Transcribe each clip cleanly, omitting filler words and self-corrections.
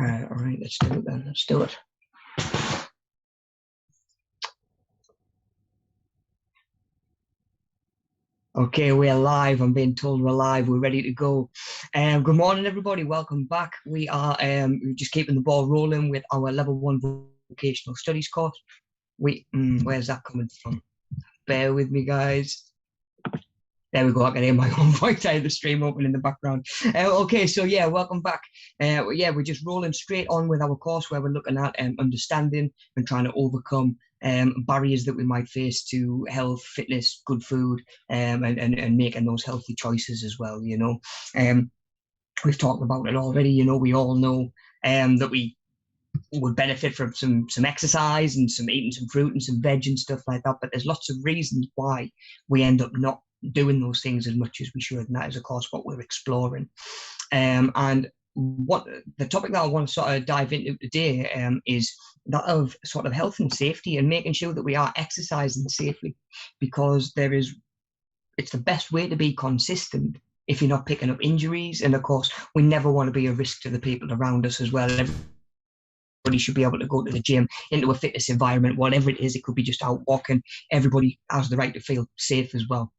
All right, let's do it then. Let's do it. Okay, we're live. I'm being told we're live. We're ready to go. Good morning, everybody. Welcome back. We are just keeping the ball rolling with our level 1 vocational studies course. Where's that coming from? Bear with me, guys. There we go. I can hear my own voice out of the stream open in the background. Okay, so yeah, welcome back. Yeah, we're just rolling straight on with our course where we're looking at understanding and trying to overcome barriers that we might face to health, fitness, good food, and making those healthy choices as well. You know, we've talked about it already. You know, we all know that we would benefit from some exercise and some eating some fruit and some veg and stuff like that. But there's lots of reasons why we end up not doing those things as much as we should, and that is of course what we're exploring. And what the topic that I want to sort of dive into today is that of sort of health and safety and making sure that we are exercising safely, because it's the best way to be consistent if you're not picking up injuries. And of course we never want to be a risk to the people around us as well. Everybody should be able to go to the gym, into a fitness environment, whatever it is. It could be just out walking. Everybody has the right to feel safe as well.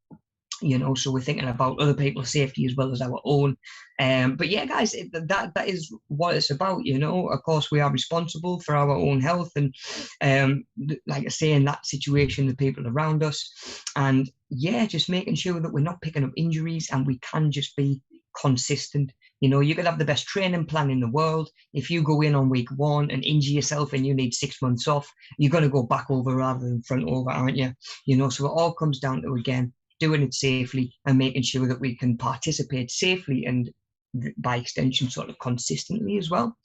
You know, so we're thinking about other people's safety as well as our own. But yeah, guys, that is what it's about. You know, of course, we are responsible for our own health, and like I say, in that situation, the people around us, and yeah, just making sure that we're not picking up injuries and we can just be consistent. You know, you could have the best training plan in the world. If you go in on week 1 and injure yourself and you need 6 months off, you're going to go back over rather than front over, aren't you? You know, so it all comes down to, again, doing it safely and making sure that we can participate safely and by extension sort of consistently as well.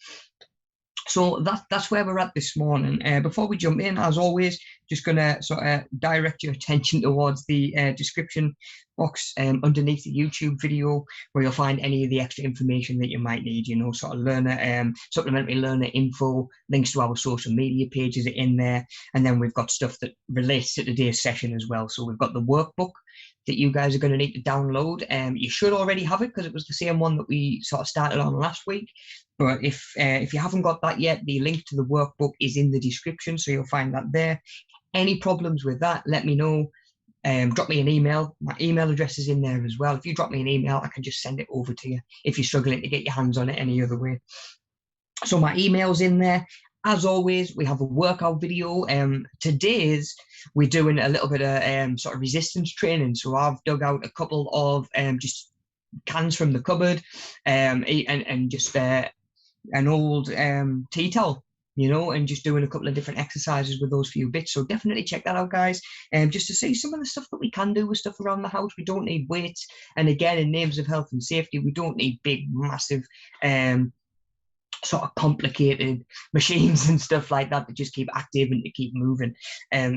So that's where we're at this morning. Before we jump in, as always, just going to sort of direct your attention towards the description box underneath the YouTube video, where you'll find any of the extra information that you might need, you know, sort of learner, supplementary learner info, links to our social media pages are in there. And then we've got stuff that relates to today's session as well. So we've got the workbook that you guys are going to need to download. You should already have it because it was the same one that we sort of started on last week. But if you haven't got that yet, the link to the workbook is in the description, so you'll find that there. Any problems with that, let me know. Drop me an email. My email address is in there as well. If you drop me an email, I can just send it over to you if you're struggling to get your hands on it any other way. So my email's in there. As always, we have a workout video. Today's we're doing a little bit of sort of resistance training. So I've dug out a couple of just cans from the cupboard and just an old tea towel, you know, and just doing a couple of different exercises with those few bits. So definitely check that out, guys. Just to see some of the stuff that we can do with stuff around the house. We don't need weights. And again, in names of health and safety, we don't need big, massive, sort of complicated machines and stuff like that to just keep active and to keep moving.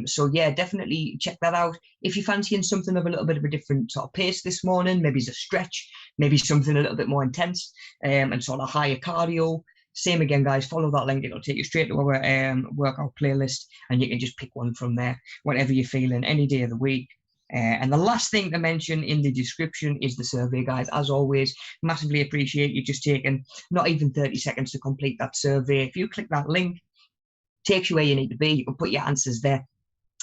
So yeah, definitely check that out. If you're fancying something of a little bit of a different sort of pace this morning, maybe it's a stretch, maybe something a little bit more intense and sort of higher cardio, same again, guys, follow that link. It'll take you straight to our workout playlist, and you can just pick one from there whenever you're feeling, any day of the week. And the last thing to mention in the description is the survey, guys. As always, massively appreciate you just taking not even 30 seconds to complete that survey. If you click that link, it takes you where you need to be. You can put your answers there,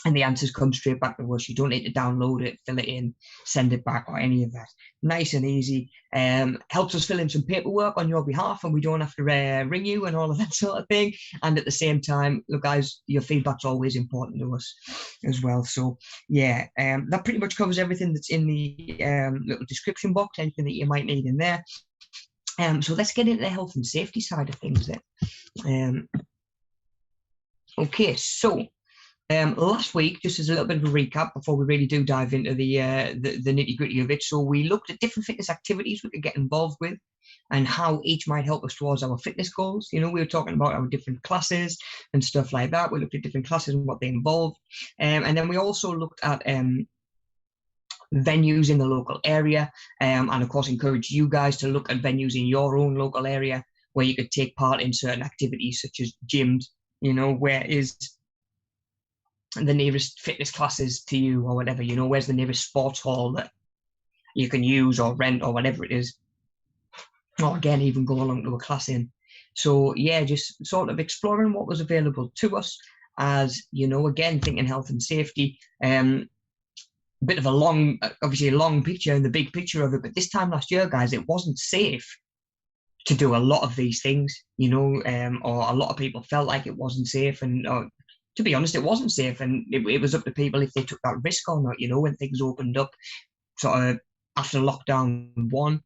and the answers come straight back to us. You don't need to download it, fill it in, send it back, or any of that. Nice and easy. Helps us fill in some paperwork on your behalf, and we don't have to ring you and all of that sort of thing. And at the same time, look, guys, your feedback's always important to us as well. So yeah, that pretty much covers everything that's in the little description box, anything that you might need in there. So let's get into the health and safety side of things then. Okay, so last week, just as a little bit of a recap before we really do dive into the nitty-gritty of it, so we looked at different fitness activities we could get involved with and how each might help us towards our fitness goals. You know, we were talking about our different classes and stuff like that. We looked at different classes and what they involved. And then we also looked at venues in the local area, and of course encourage you guys to look at venues in your own local area where you could take part in certain activities such as gyms. You know, where is the nearest fitness classes to you or whatever, you know, where's the nearest sports hall that you can use or rent or whatever it is, or again even go along to a class in. So yeah, just sort of exploring what was available to us, as you know, again, thinking health and safety. A bit of a long, obviously a long picture and the big picture of it, but this time last year, guys, it wasn't safe to do a lot of these things, you know, or a lot of people felt like it wasn't safe. And to be honest, it wasn't safe. And it was up to people if they took that risk or not, you know, when things opened up sort of after lockdown one,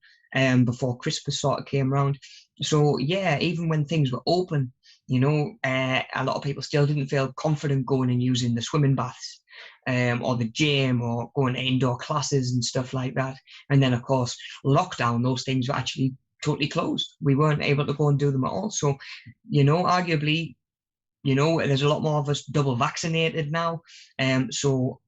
before Christmas sort of came around. So yeah, even when things were open, you know, a lot of people still didn't feel confident going and using the swimming baths, or the gym, or going to indoor classes and stuff like that. And then of course, lockdown, those things were actually totally closed. We weren't able to go and do them at all. So, you know, arguably, you know, there's a lot more of us double vaccinated now. So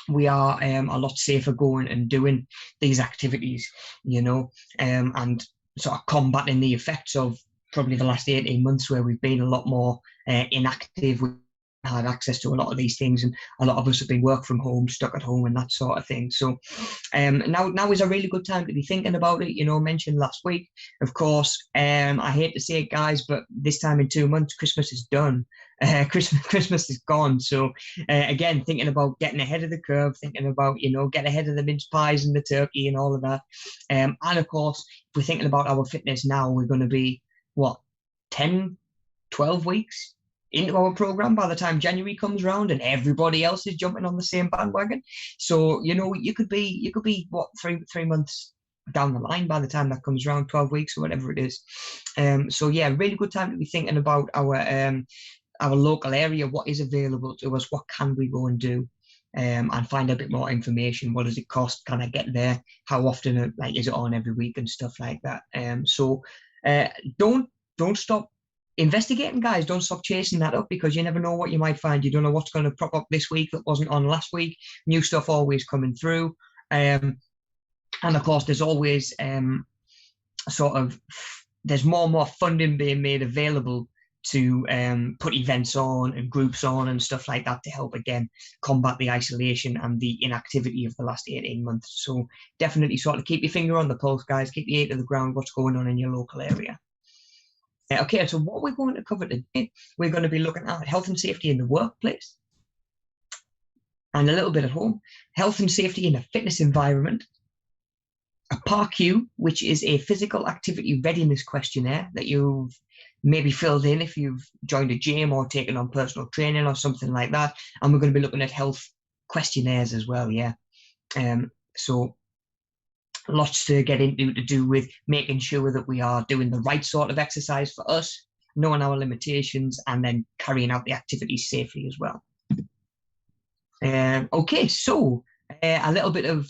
we are a lot safer going and doing these activities, you know, and sort of combating the effects of probably the last 18 months where we've been a lot more inactive. We had access to a lot of these things, and a lot of us have been work from home, stuck at home, and that sort of thing. So now is a really good time to be thinking about it. You know, mentioned last week, of course, I hate to say it, guys, but this time in 2 months, Christmas is done. Christmas is gone. So again, thinking about getting ahead of the curve, thinking about, you know, get ahead of the mince pies and the turkey and all of that. And of course, if we're thinking about our fitness now, we're going to be, what, 10, 12 weeks into our program by the time January comes around, and everybody else is jumping on the same bandwagon. So, you know, you could be what, three months down the line by the time that comes around, 12 weeks or whatever it is. So yeah, really good time to be thinking about our local area, what is available to us, what can we go and do, and find a bit more information. What does it cost? Can I get there? How often, like, is it on every week and stuff like that? So don't stop investigating, guys. Don't stop chasing that up, because you never know what you might find. You don't know what's going to prop up this week that wasn't on last week. New stuff always coming through. And of course, there's always there's more and more funding being made available to put events on and groups on and stuff like that to help, again, combat the isolation and the inactivity of the last 18 months. So definitely sort of keep your finger on the pulse, guys. Keep your ear to the ground, what's going on in your local area. Okay, so what we're going to cover today, we're going to be looking at health and safety in the workplace and a little bit at home, health and safety in a fitness environment, a PARQ, which is a physical activity readiness questionnaire that you've maybe filled in if you've joined a gym or taken on personal training or something like that. And we're going to be looking at health questionnaires as well, yeah. So lots to get into to do with making sure that we are doing the right sort of exercise for us, knowing our limitations, and then carrying out the activities safely as well. Okay, so a little bit of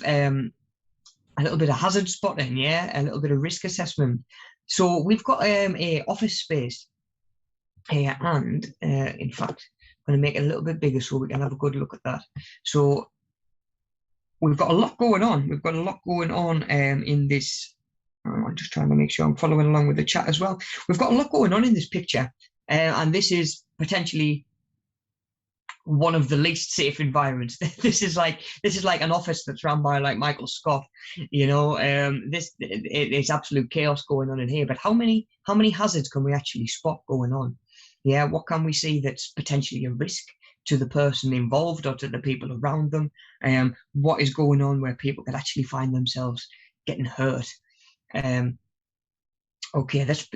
hazard spotting, yeah, a little bit of risk assessment. So we've got a office space here, and in fact, I'm going to make it a little bit bigger so we can have a good look at that. So we've got a lot going on. We've got a lot going on in this. I'm just trying to make sure I'm following along with the chat as well. We've got a lot going on in this picture, and this is potentially one of the least safe environments. This is like an office that's run by like Michael Scott, you know. It's absolute chaos going on in here. But how many hazards can we actually spot going on? Yeah, what can we see that's potentially a risk to the person involved or to the people around them? What is going on where people could actually find themselves getting hurt? Okay, let's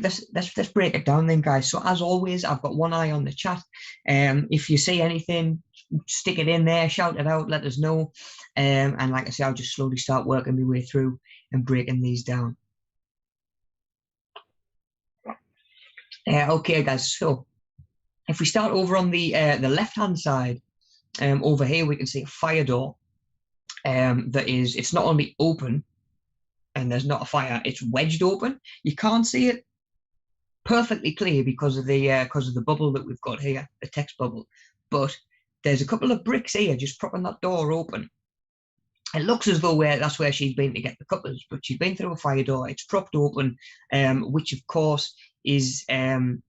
break it down then, guys. So as always, I've got one eye on the chat. If you see anything, stick it in there, shout it out, let us know. And like I say, I'll just slowly start working my way through and breaking these down. Okay, guys. So if we start over on the left-hand side, over here we can see a fire door. It's not only open, and there's not a fire, it's wedged open. You can't see it perfectly clear because of the bubble that we've got here, the text bubble. But there's a couple of bricks here just propping that door open. It looks as though that's where she's been to get the cuppers, but she's been through a fire door. It's propped open, which of course is the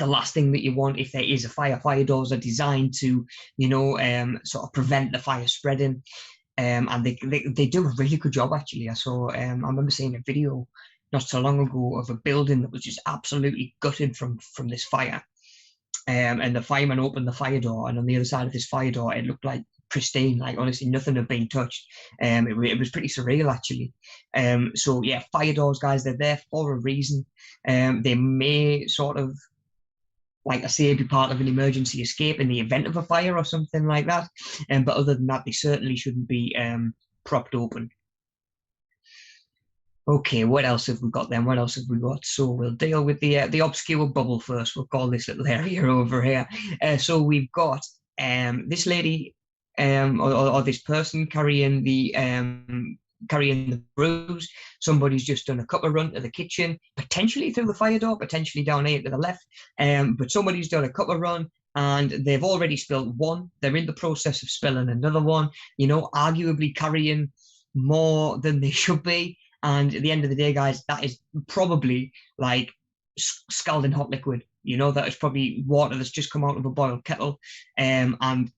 last thing that you want if there is a fire. Fire doors are designed to, you know, sort of prevent the fire spreading. And they do a really good job, actually. I remember seeing a video not so long ago of a building that was just absolutely gutted from this fire. And the fireman opened the fire door, and on the other side of this fire door, it looked like pristine, like honestly nothing had been touched. It was pretty surreal actually. So yeah, fire doors, guys, they're there for a reason. They may sort of, like I say, be part of an emergency escape in the event of a fire or something like that. But other than that, they certainly shouldn't be propped open. Okay, what else have we got then? What else have we got? So we'll deal with the obscure bubble first. We'll call this little area over here. So we've got this lady or this person carrying the brews. Somebody's just done a cuppa run to the kitchen, potentially through the fire door, potentially down here to the left. But somebody's done a cuppa run and they've already spilled one. They're in the process of spilling another one, you know, arguably carrying more than they should be. And at the end of the day, guys, that is probably like scalding hot liquid. You know, that is probably water that's just come out of a boiled kettle. And,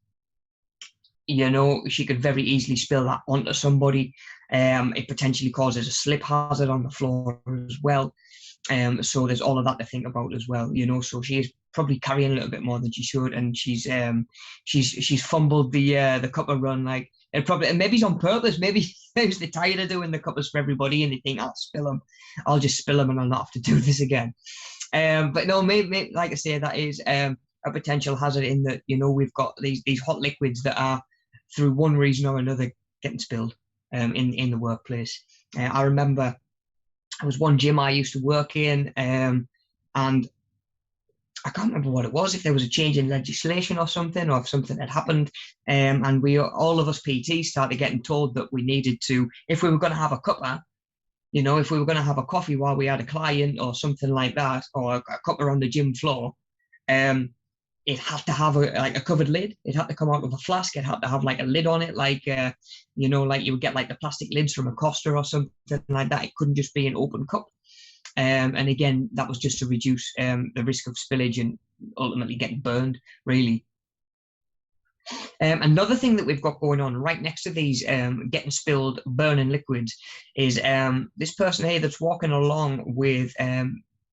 you know, she could very easily spill that onto somebody. It potentially causes a slip hazard on the floor as well. So there's all of that to think about as well, you know. So she is probably carrying a little bit more than she should, and she's fumbled the cuppa run, like, and probably, and maybe it's on purpose. Maybe they're tired of doing the cuppas for everybody, and they think, I'll spill them, I'll just spill them, and I'll not have to do this again. But no, maybe like I say, that is a potential hazard in that, you know, we've got these hot liquids that are, through one reason or another, getting spilled in the workplace. I remember there was one gym I used to work in, and I can't remember what it was, if there was a change in legislation or something, or if something had happened. And we, all of us PTs, started getting told that we needed to, if we were going to have a cuppa, you know, if we were going to have a coffee while we had a client or something like that, or a cuppa on the gym floor, it had to have a covered lid. It had to come out of a flask. It had to have like a lid on it, like, you know, like you would get like the plastic lids from a Costa or something like that. It couldn't just be an open cup. And again, that was just to reduce the risk of spillage and ultimately getting burned, really. Another thing that we've got going on right next to these getting spilled, burning liquids is this person here that's walking along with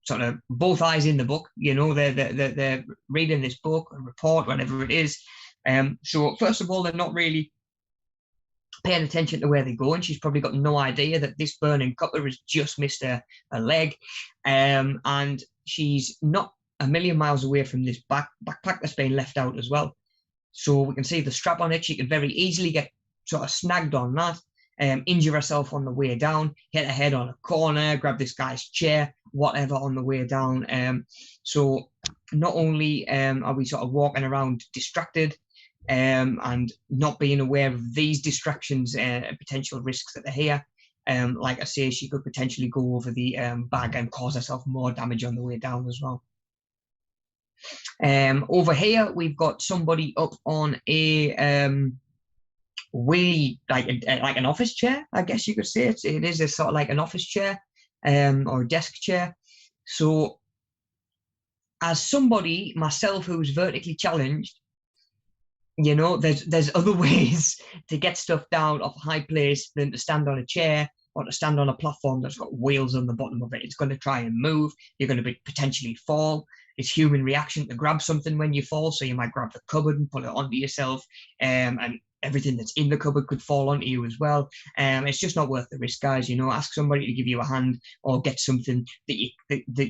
sort of both eyes in the book. You know, they're reading this book, a report, whatever it is. So first of all, they're not really paying attention to where they go, and she's probably got no idea that this burning cuppa has just missed her leg, and she's not a million miles away from this backpack that's been left out as well. So we can see the strap on it. She could very easily get sort of snagged on that, injure herself on the way down, hit her head on a corner, grab this guy's chair, whatever, on the way down. So not only are we sort of walking around distracted, and not being aware of these distractions and potential risks that are here. Like I say, she could potentially go over the bag and cause herself more damage on the way down as well. Over here, we've got somebody up on a wheelie, like an office chair, I guess you could say. It is a sort of like an office chair or a desk chair. So as somebody, myself, who's vertically challenged, you know, there's other ways to get stuff down off a high place than to stand on a chair or to stand on a platform that's got wheels on the bottom of it. It's going to try and move. You're going to potentially fall. It's human reaction to grab something when you fall. So you might grab the cupboard and pull it onto yourself, and everything that's in the cupboard could fall onto you as well. It's just not worth the risk, guys. You know, ask somebody to give you a hand, or get something that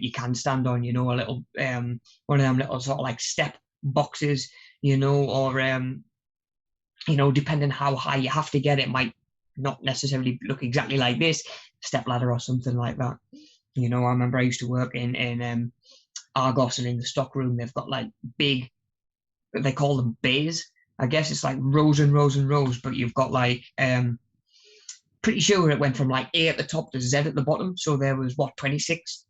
you can stand on. You know, a little one of them little sort of like step boxes, you know, or you know, depending how high you have to get, it might not necessarily look exactly like this, Stepladder or something like that. You know, I remember I used to work in Argos, and in the stock room they've got like big, they call them bays. I guess it's like rows and rows and rows, but you've got like pretty sure it went from like A at the top to Z at the bottom. So there was what, 26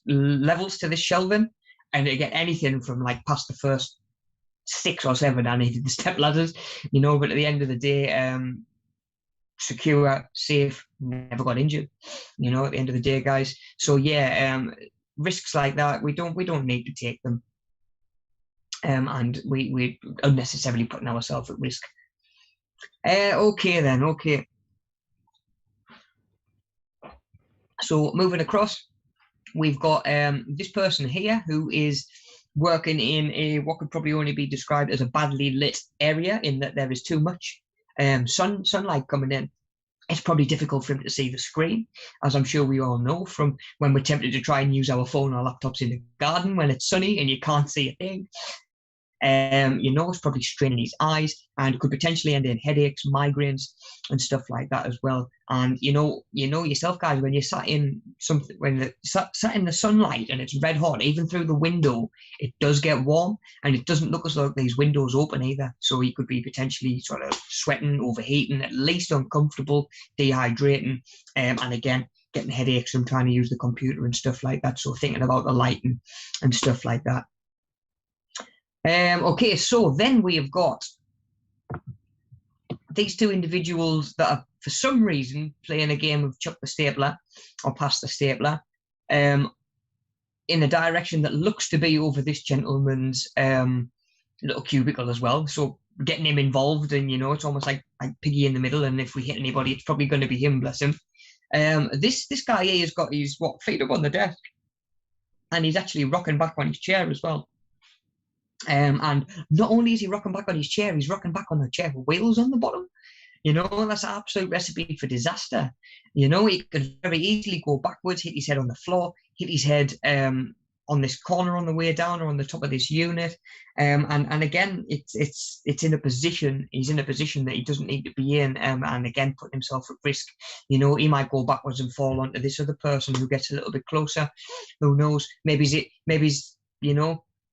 levels to this shelving, and to get anything from like past the first 6 or 7, I needed the step ladders, you know. But at the end of the day, secure, safe, never got injured, you know, at the end of the day, guys. So yeah, risks like that, we don't need to take them, and we unnecessarily putting ourselves at risk. Okay then, okay. So moving across, we've got this person here who is working in a what could probably only be described as a badly lit area, in that there is too much sunlight coming in. It's probably difficult for him to see the screen, as I'm sure we all know from when we're tempted to try and use our phone or laptops in the garden when it's sunny and you can't see a thing. It's probably straining his eyes, and could potentially end in headaches, migraines, and stuff like that as well. And you know yourself, guys, when you're sat in something, sat in the sunlight and it's red hot, even through the window, it does get warm, and it doesn't look as though these windows open either. So he could be potentially sort of sweating, overheating, at least uncomfortable, dehydrating, and again, getting headaches from trying to use the computer and stuff like that. So thinking about the lighting and stuff like that. Okay, so then we have got these two individuals that are, for some reason, playing a game of chuck the stapler or pass the stapler in a direction that looks to be over this gentleman's little cubicle as well. So getting him involved, and it's almost like piggy in the middle. And if we hit anybody, it's probably going to be him. Bless him. This guy here has got his feet up on the desk, and he's actually rocking back on his chair as well. And not only is he rocking back on his chair, he's rocking back on the chair with wheels on the bottom. That's an absolute recipe for disaster. He could very easily go backwards, hit his head on the floor, hit his head on this corner on the way down, or on the top of this unit. And again, it's in a position, he's in a position that he doesn't need to be in, and again, putting himself at risk. He might go backwards and fall onto this other person who gets a little bit closer. Who knows? Maybe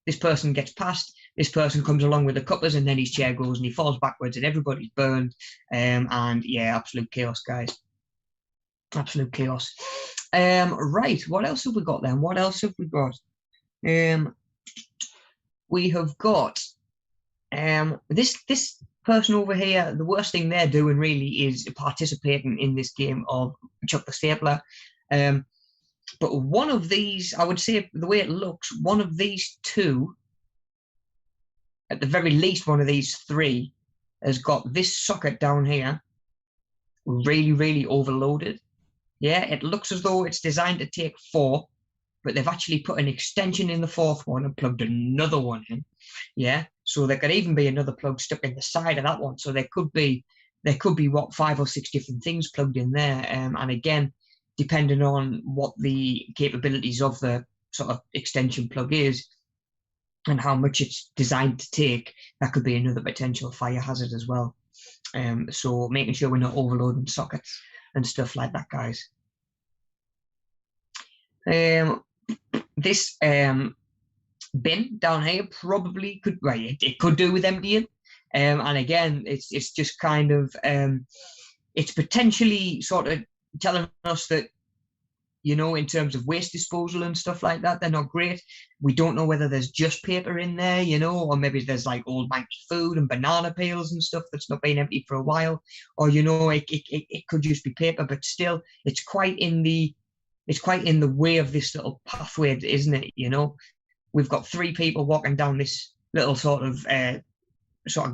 this person gets past, this person comes along with the cuppers, and then his chair goes and he falls backwards and everybody's burned. And yeah, absolute chaos, guys. Absolute chaos. Right, what else have we got then? What else have we got? We have got this person over here. The worst thing they're doing really is participating in this game of chuck the stapler. But one of these, I would say, the way it looks, one of these two, at the very least one of these three, has got this socket down here really, really overloaded. Yeah, it looks as though it's designed to take 4, but they've actually put an extension in the 4th one and plugged another one in. Yeah, so there could even be another plug stuck in the side of that one. So there could be what, 5 or 6 different things plugged in there. And again, depending on what the capabilities of the sort of extension plug is and how much it's designed to take, that could be another potential fire hazard as well. So making sure we're not overloading sockets and stuff like that, guys. This bin down here probably could, it could do with emptying. And again, it's just kind of, it's potentially sort of telling us that, in terms of waste disposal and stuff like that, they're not great. We don't know whether there's just paper in there, or maybe there's like old manky food and banana peels and stuff that's not been emptied for a while, or it could just be paper. But still, it's quite in the way of this little pathway, isn't it? We've got 3 people walking down this little sort of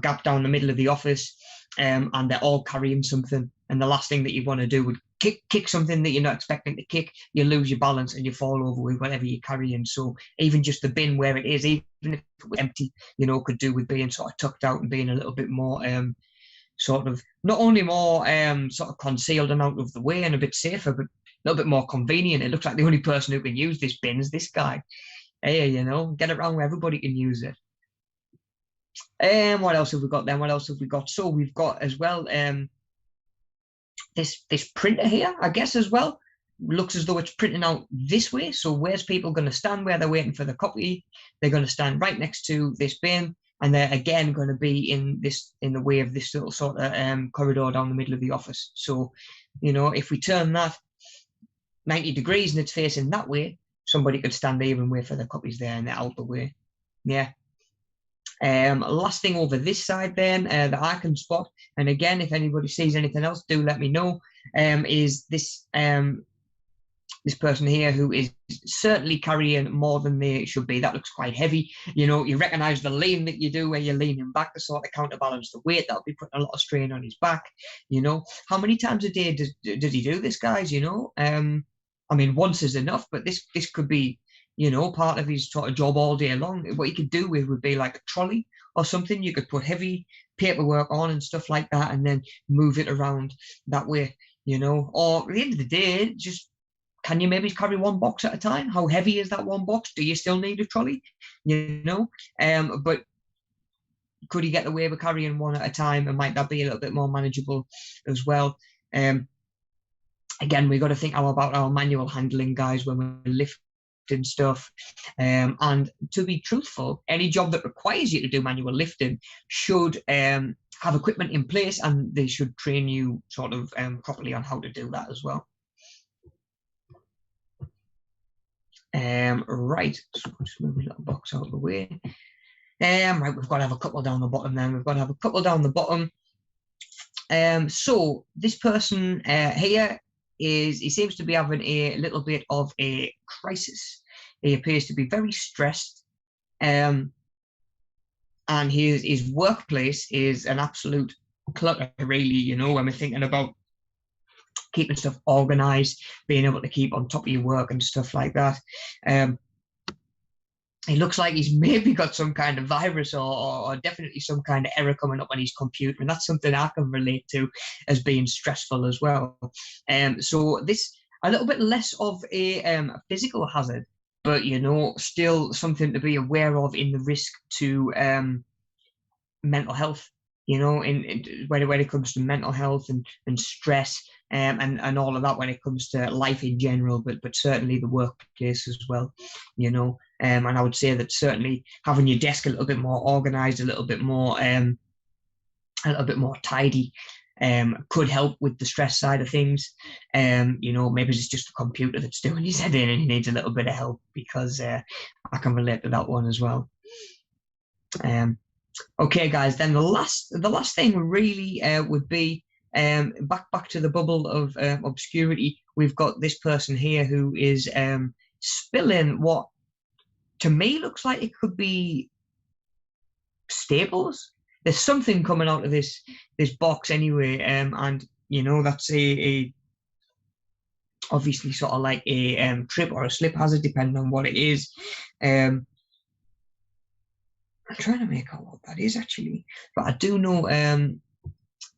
gap down the middle of the office, and they're all carrying something. And the last thing that you want to do would kick something that you're not expecting to kick. You lose your balance and you fall over with whatever you're carrying. So even just the bin where it is, even if it was empty, could do with being sort of tucked out and being a little bit more sort of, not only more sort of concealed and out of the way and a bit safer, but a little bit more convenient. It looks like the only person who can use this bin is this guy. Hey, get it around where everybody can use it. What else have we got then? What else have we got? So we've got as well this printer here, I guess, as well. Looks as though it's printing out this way. So where's people going to stand where they're waiting for the copy? They're going to stand right next to this bin, and they're again going to be in the way of this little sort of corridor down the middle of the office. So, if we turn that 90 degrees and it's facing that way, somebody could stand there and wait for the copies there, and they're out the way. Yeah. Last thing over this side then that I can spot, and again, if anybody sees anything else, do let me know, is this this person here who is certainly carrying more than they should be. That looks quite heavy. You recognize the lean that you do where you're leaning back to sort of counterbalance the weight. That'll be putting a lot of strain on his back. How many times a day does he do this, guys? I mean, once is enough, but this could be, you know, part of his sort of job all day long. What you could do with would be like a trolley or something. You could put heavy paperwork on and stuff like that, and then move it around that way, you know. Or at the end of the day, just can you maybe carry one box at a time? How heavy is that one box? Do you still need a trolley? You know, but could he get away with carrying one at a time, and might that be a little bit more manageable as well? Again, we've got to think about our manual handling, guys, when we're lifting stuff. And to be truthful, any job that requires you to do manual lifting should have equipment in place, and they should train you sort of properly on how to do that as well. Right, so just move a little box out of the way. Right, we've got to have a couple down the bottom then. We've got to have a couple down the bottom. So this person here he seems to be having a little bit of a crisis. He appears to be very stressed. And his workplace is an absolute clutter, really, you know, when we're thinking about keeping stuff organized, being able to keep on top of your work and stuff like that. It looks like he's maybe got some kind of virus or definitely some kind of error coming up on his computer. And that's something I can relate to as being stressful as well. So this, a little bit less of a physical hazard, but, you know, still something to be aware of in the risk to mental health, you know, when it comes to mental health and stress and all of that when it comes to life in general, but certainly the workplace as well, you know. And I would say that certainly having your desk a little bit more organized, a little bit more tidy, could help with the stress side of things. You know, maybe it's just a computer that's doing his head in and he needs a little bit of help, because I can relate to that one as well. Okay, guys, then the last thing really would be back to the bubble of obscurity. We've got this person here who is spilling what to me looks like it could be staples. There's something coming out of this box anyway, and you know, that's a obviously sort of like a trip or a slip hazard, depending on what it is. I'm trying to make out what that is actually, but I do know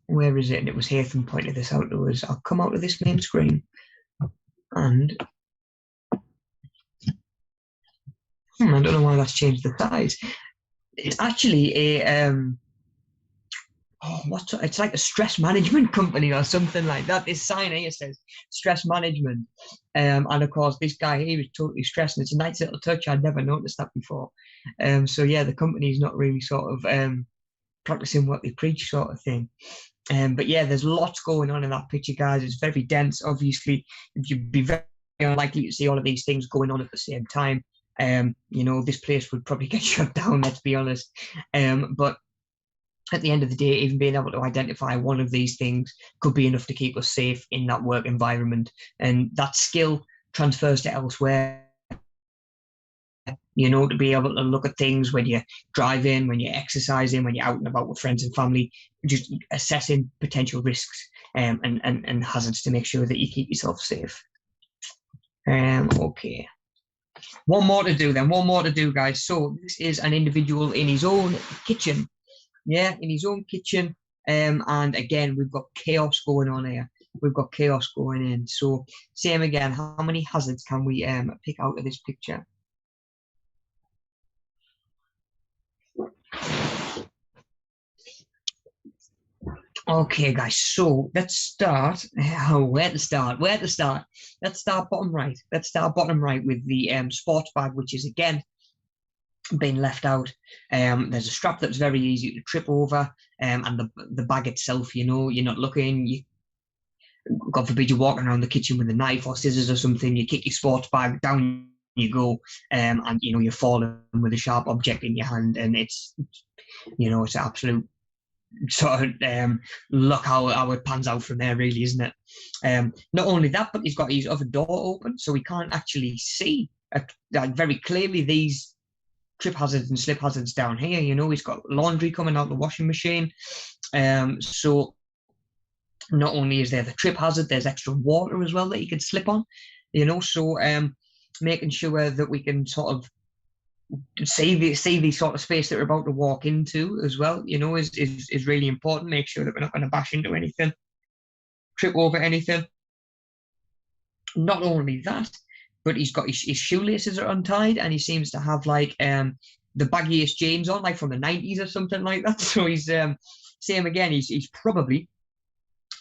where is it? And it was Haytham pointed this out to us. I'll come out of this main screen, and I don't know why that's changed the size. It's actually a it's like a stress management company or something like that. This sign here says stress management, and of course this guy here is totally stressed, and it's a nice little touch. I'd never noticed that before. So yeah, the company's not really sort of practicing what they preach, sort of thing. But yeah, there's lots going on in that picture, guys. It's very dense. Obviously, you'd be very unlikely to see all of these things going on at the same time. You know, this place would probably get shut down, let's be honest. But at the end of the day, even being able to identify one of these things could be enough to keep us safe in that work environment. And that skill transfers to elsewhere. You know, to be able to look at things when you're driving, when you're exercising, when you're out and about with friends and family, just assessing potential risks and hazards to make sure that you keep yourself safe. Okay. One more to do, guys. So this is an individual in his own kitchen. Yeah, in his own kitchen. And again, we've got chaos going on here. We've got chaos going in. So same again, how many hazards can we pick out of this picture? Okay, guys, so let's start. Where to start? Let's start bottom right. Let's start bottom right with the sports bag, which is again been left out. There's a strap that's very easy to trip over, and the bag itself, you know, you're not looking. God forbid you're walking around the kitchen with a knife or scissors or something. You kick your sports bag down, you go, and you know, you're falling with a sharp object in your hand, and it's, you know, it's an absolute sort of look how it pans out from there, really, isn't it? Not only that, but he's got his other door open, so we can't actually see very clearly these trip hazards and slip hazards down here. You know, he's got laundry coming out the washing machine, so not only is there the trip hazard, there's extra water as well that you could slip on. you know. So making sure that we can sort of see the sort of space that we're about to walk into as well, you know, is really important. Make sure that we're not going to bash into anything, trip over anything. Not only that, but he's got his shoelaces are untied, and he seems to have like the baggiest jeans on, like from the 90s or something like that. So he's same again. He's probably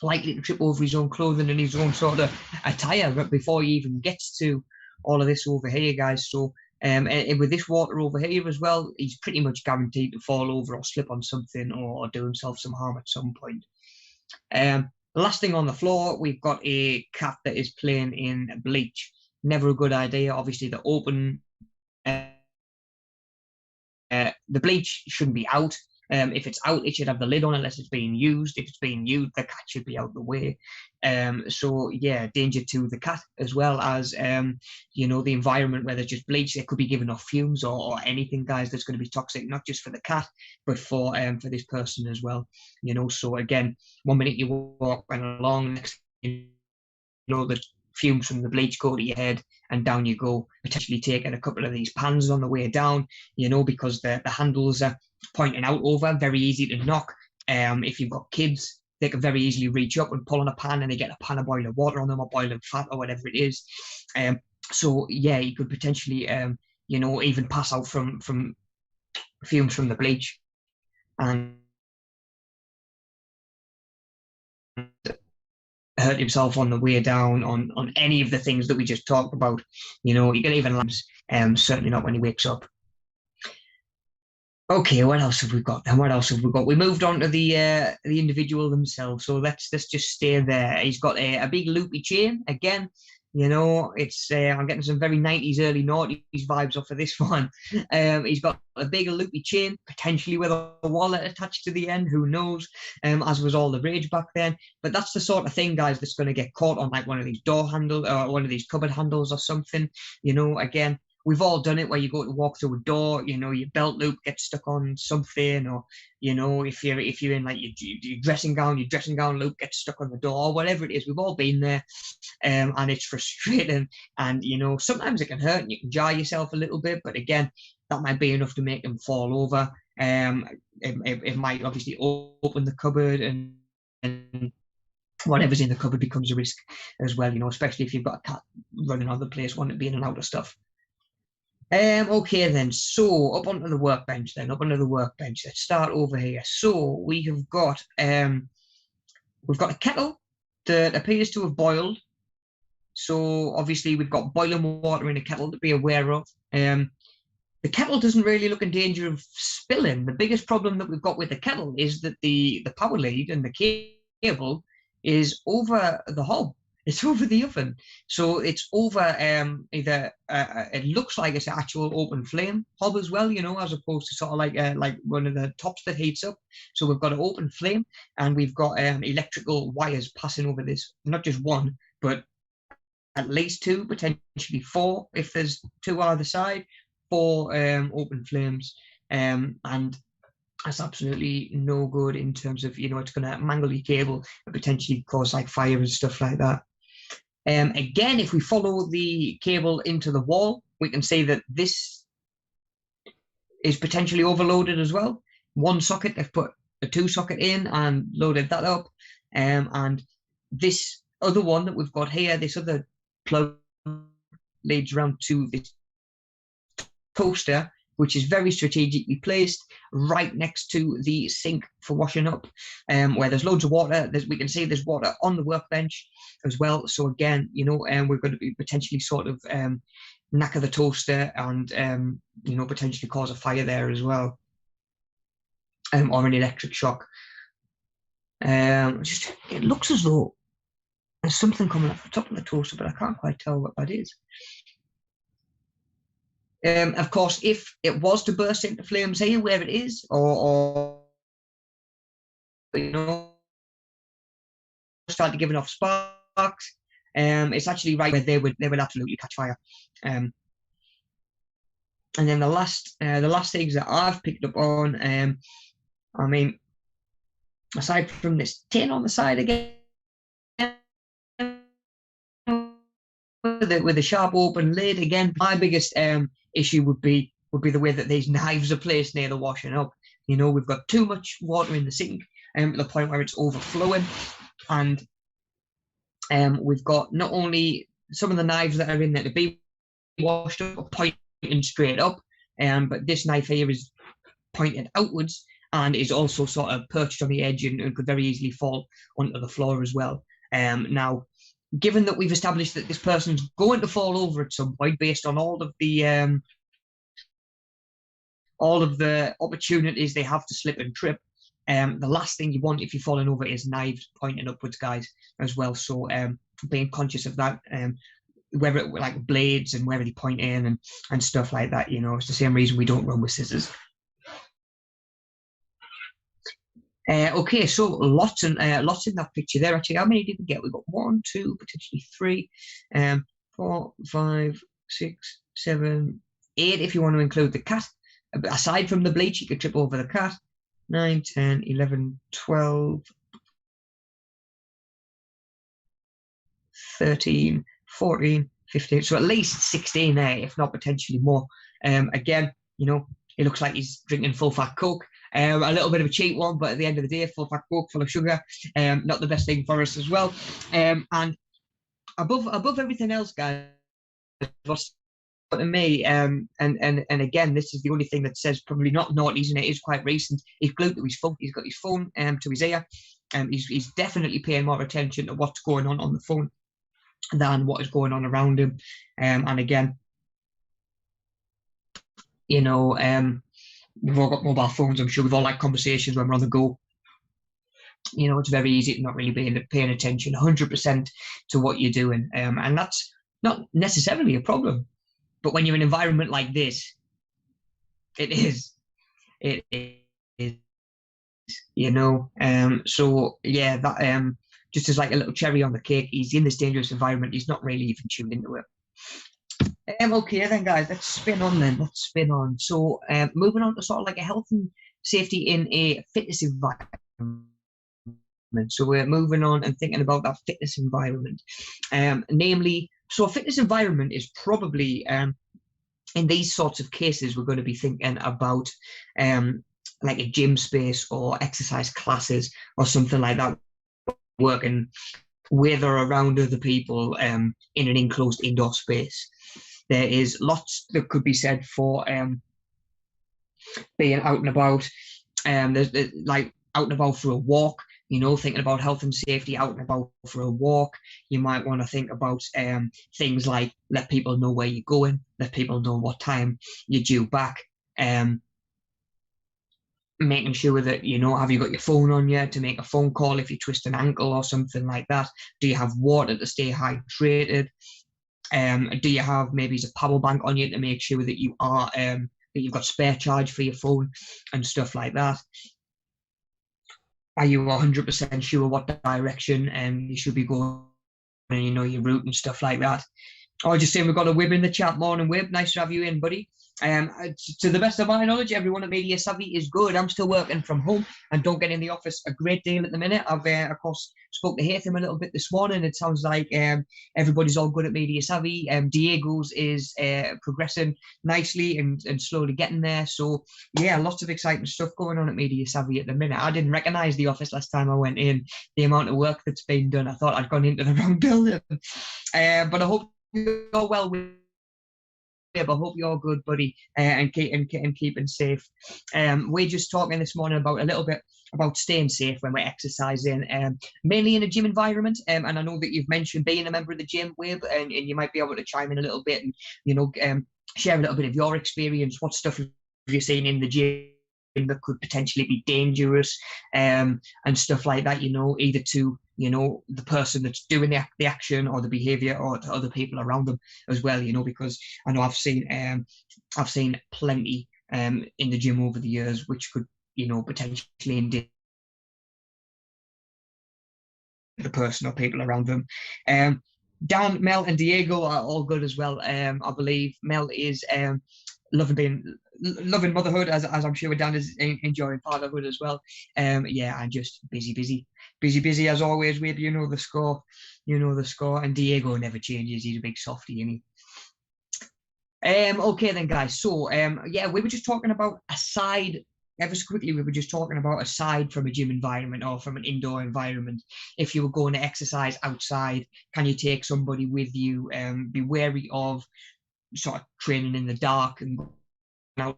likely to trip over his own clothing and his own sort of attire before he even gets to all of this over here, guys. So and with this water over here as well, he's pretty much guaranteed to fall over or slip on something or do himself some harm at some point. The last thing on the floor, we've got a cat that is playing in bleach. Never a good idea. Obviously, the open, the bleach shouldn't be out. If it's out, it should have the lid on unless it's being used. If it's being used, the cat should be out the way. So yeah, danger to the cat as well as you know, the environment where there's just bleach. It could be giving off fumes or anything, guys, that's going to be toxic, not just for the cat, but for this person as well. You know, so again, 1 minute you're walking along, next you know, the fumes from the bleach go to your head and down you go, potentially taking a couple of these pans on the way down, you know, because the handles are pointing out over, very easy to knock. If you've got kids, they can very easily reach up and pull on a pan and they get a pan of boiling water on them or boiling fat or whatever it is. So yeah, you could potentially, you know, even pass out from fumes from the bleach and hurt himself on the way down on any of the things that we just talked about. You know, you can even lamps, certainly not when he wakes up. Okay, what else have we got? And what else have we got? We moved on to the individual themselves. So let's just stay there. He's got a big loopy chain again. You know, it's I'm getting some very 90s, early 90s vibes off of this one. He's got a big loopy chain, potentially with a wallet attached to the end. Who knows? As was all the rage back then. But that's the sort of thing, guys, that's going to get caught on like one of these door handles or one of these cupboard handles or something. You know, again, we've all done it where you go to walk through a door, you know, your belt loop gets stuck on something, or you know, if you're in like your dressing gown loop gets stuck on the door, or whatever it is. We've all been there, and it's frustrating. And you know, sometimes it can hurt, and you can jar yourself a little bit. But again, that might be enough to make them fall over. It might obviously open the cupboard and whatever's in the cupboard becomes a risk as well, you know, especially if you've got a cat running on the place, wanting to be in and out of stuff. Okay then, so up onto the workbench. Let's start over here. So we have got we've got a kettle that appears to have boiled. So obviously we've got boiling water in a kettle to be aware of. The kettle doesn't really look in danger of spilling. The biggest problem that we've got with the kettle is that the power lead and the cable is over the hob. It's over the oven, so it's over either it looks like it's an actual open flame hob as well, you know, as opposed to sort of like one of the tops that heats up. So we've got an open flame, and we've got electrical wires passing over this. Not just one, but at least two, potentially four, if there's two either side. Four open flames, and that's absolutely no good in terms of, you know, it's going to mangle your cable and potentially cause like fire and stuff like that. Again, if we follow the cable into the wall, we can see that this is potentially overloaded as well. One socket, they've put a two socket in and loaded that up. And this other one that we've got here, this other plug leads around to this toaster, which is very strategically placed right next to the sink for washing up, where there's loads of water. We can see there's water on the workbench as well. So again, you know, we're going to be potentially sort of knacker the toaster and, you know, potentially cause a fire there as well, or an electric shock. It looks as though there's something coming off the top of the toaster, but I can't quite tell what that is. Of course, if it was to burst into flames here, where it is, or you know, start giving off sparks, it's actually right where they would absolutely catch fire. And then the last things that I've picked up on, I mean, aside from this tin on the side again, with a sharp open lid. Again, my biggest issue would be the way that these knives are placed near the washing up. You know, we've got too much water in the sink, to the point where it's overflowing, and we've got not only some of the knives that are in there to be washed up or pointing straight up, but this knife here is pointed outwards and is also sort of perched on the edge and could very easily fall onto the floor as well. Now, given that we've established that this person's going to fall over at some point based on all of the opportunities they have to slip and trip, the last thing you want if you're falling over is knives pointing upwards, guys, as well. So being conscious of that, whether it, like blades and whether they point in and stuff like that, you know, it's the same reason we don't run with scissors. Okay, so lots in that picture there. Actually, how many did we get? We got 1, 2, potentially 3, 4, 5, 6, 7, 8. If you want to include the cat, aside from the bleach, you could trip over the cat. 9, 10, 11, 12, 13, 14, 15. So at least 16 there, if not potentially more. Again, you know, it looks like he's drinking full fat Coke. A little bit of a cheap one, but at the end of the day, full fat Coke, full of sugar, not the best thing for us as well. And above everything else, guys, what's to me, and again, this is the only thing that says probably not naughty, and it is quite recent. He's glued to his phone. He's got his phone to his ear. He's definitely paying more attention to what's going on the phone than what is going on around him. And again, you know, we've all got mobile phones. I'm sure we've all had conversations when we're on the go. You know, it's very easy to not really be paying attention 100% to what you're doing. And that's not necessarily a problem. But when you're in an environment like this, it is, you know. So yeah, that just as like a little cherry on the cake, he's in this dangerous environment. He's not really even tuned into it. Okay then, guys, let's spin on. So moving on to sort of like a health and safety in a fitness environment. So we're moving on and thinking about that fitness environment. Namely, so a fitness environment is probably, in these sorts of cases, we're going to be thinking about like a gym space or exercise classes or something like that, working with or around other people in an enclosed indoor space. There is lots that could be said for being out and about. There's like out and about for a walk, you know, thinking about health and safety, out and about for a walk. You might want to think about things like let people know where you're going, let people know what time you're due back, making sure that, you know, have you got your phone on you to make a phone call if you twist an ankle or something like that? Do you have water to stay hydrated? Do you have maybe a power bank on you to make sure that you are that you've got spare charge for your phone and stuff like that? Are you 100% sure what direction you should be going, and you know your route and stuff like that? Oh, just saying, we've got a Wib in the chat. Morning, Wib. Nice to have you in, buddy. To the best of my knowledge, everyone at Media Savvy is good. I'm still working from home and don't get in the office a great deal at the minute. I've, of course, spoke to Hatham a little bit this morning. It sounds like everybody's all good at Media Savvy. Diego's is progressing nicely and slowly getting there. So, yeah, lots of exciting stuff going on at Media Savvy at the minute. I didn't recognise the office last time I went in, the amount of work that's been done. I thought I'd gone into the wrong building. But I hope you're well with. I hope you're good, buddy, and keeping safe. We're just talking this morning about a little bit about staying safe when we're exercising, mainly in a gym environment. And I know that you've mentioned being a member of the gym, Wib, and you might be able to chime in a little bit and, you know, share a little bit of your experience. What stuff have you seen in the gym that could potentially be dangerous, and stuff like that, you know, either to, you know, the person that's doing the action or the behavior, or to other people around them as well, you know, because I know I've seen plenty in the gym over the years which could, you know, potentially endanger the person or people around them. Dan, Mel, and Diego are all good as well. I believe Mel is loving motherhood, as I'm sure Dan is enjoying fatherhood as well. Yeah, and just busy as always. Maybe you know the score, and Diego never changes. He's a big softie, isn't he? Okay then, guys. So, yeah, we were just talking about ever so quickly, we were just talking about aside from a gym environment or from an indoor environment. If you were going to exercise outside, can you take somebody with you? Be wary of sort of training in the dark and going out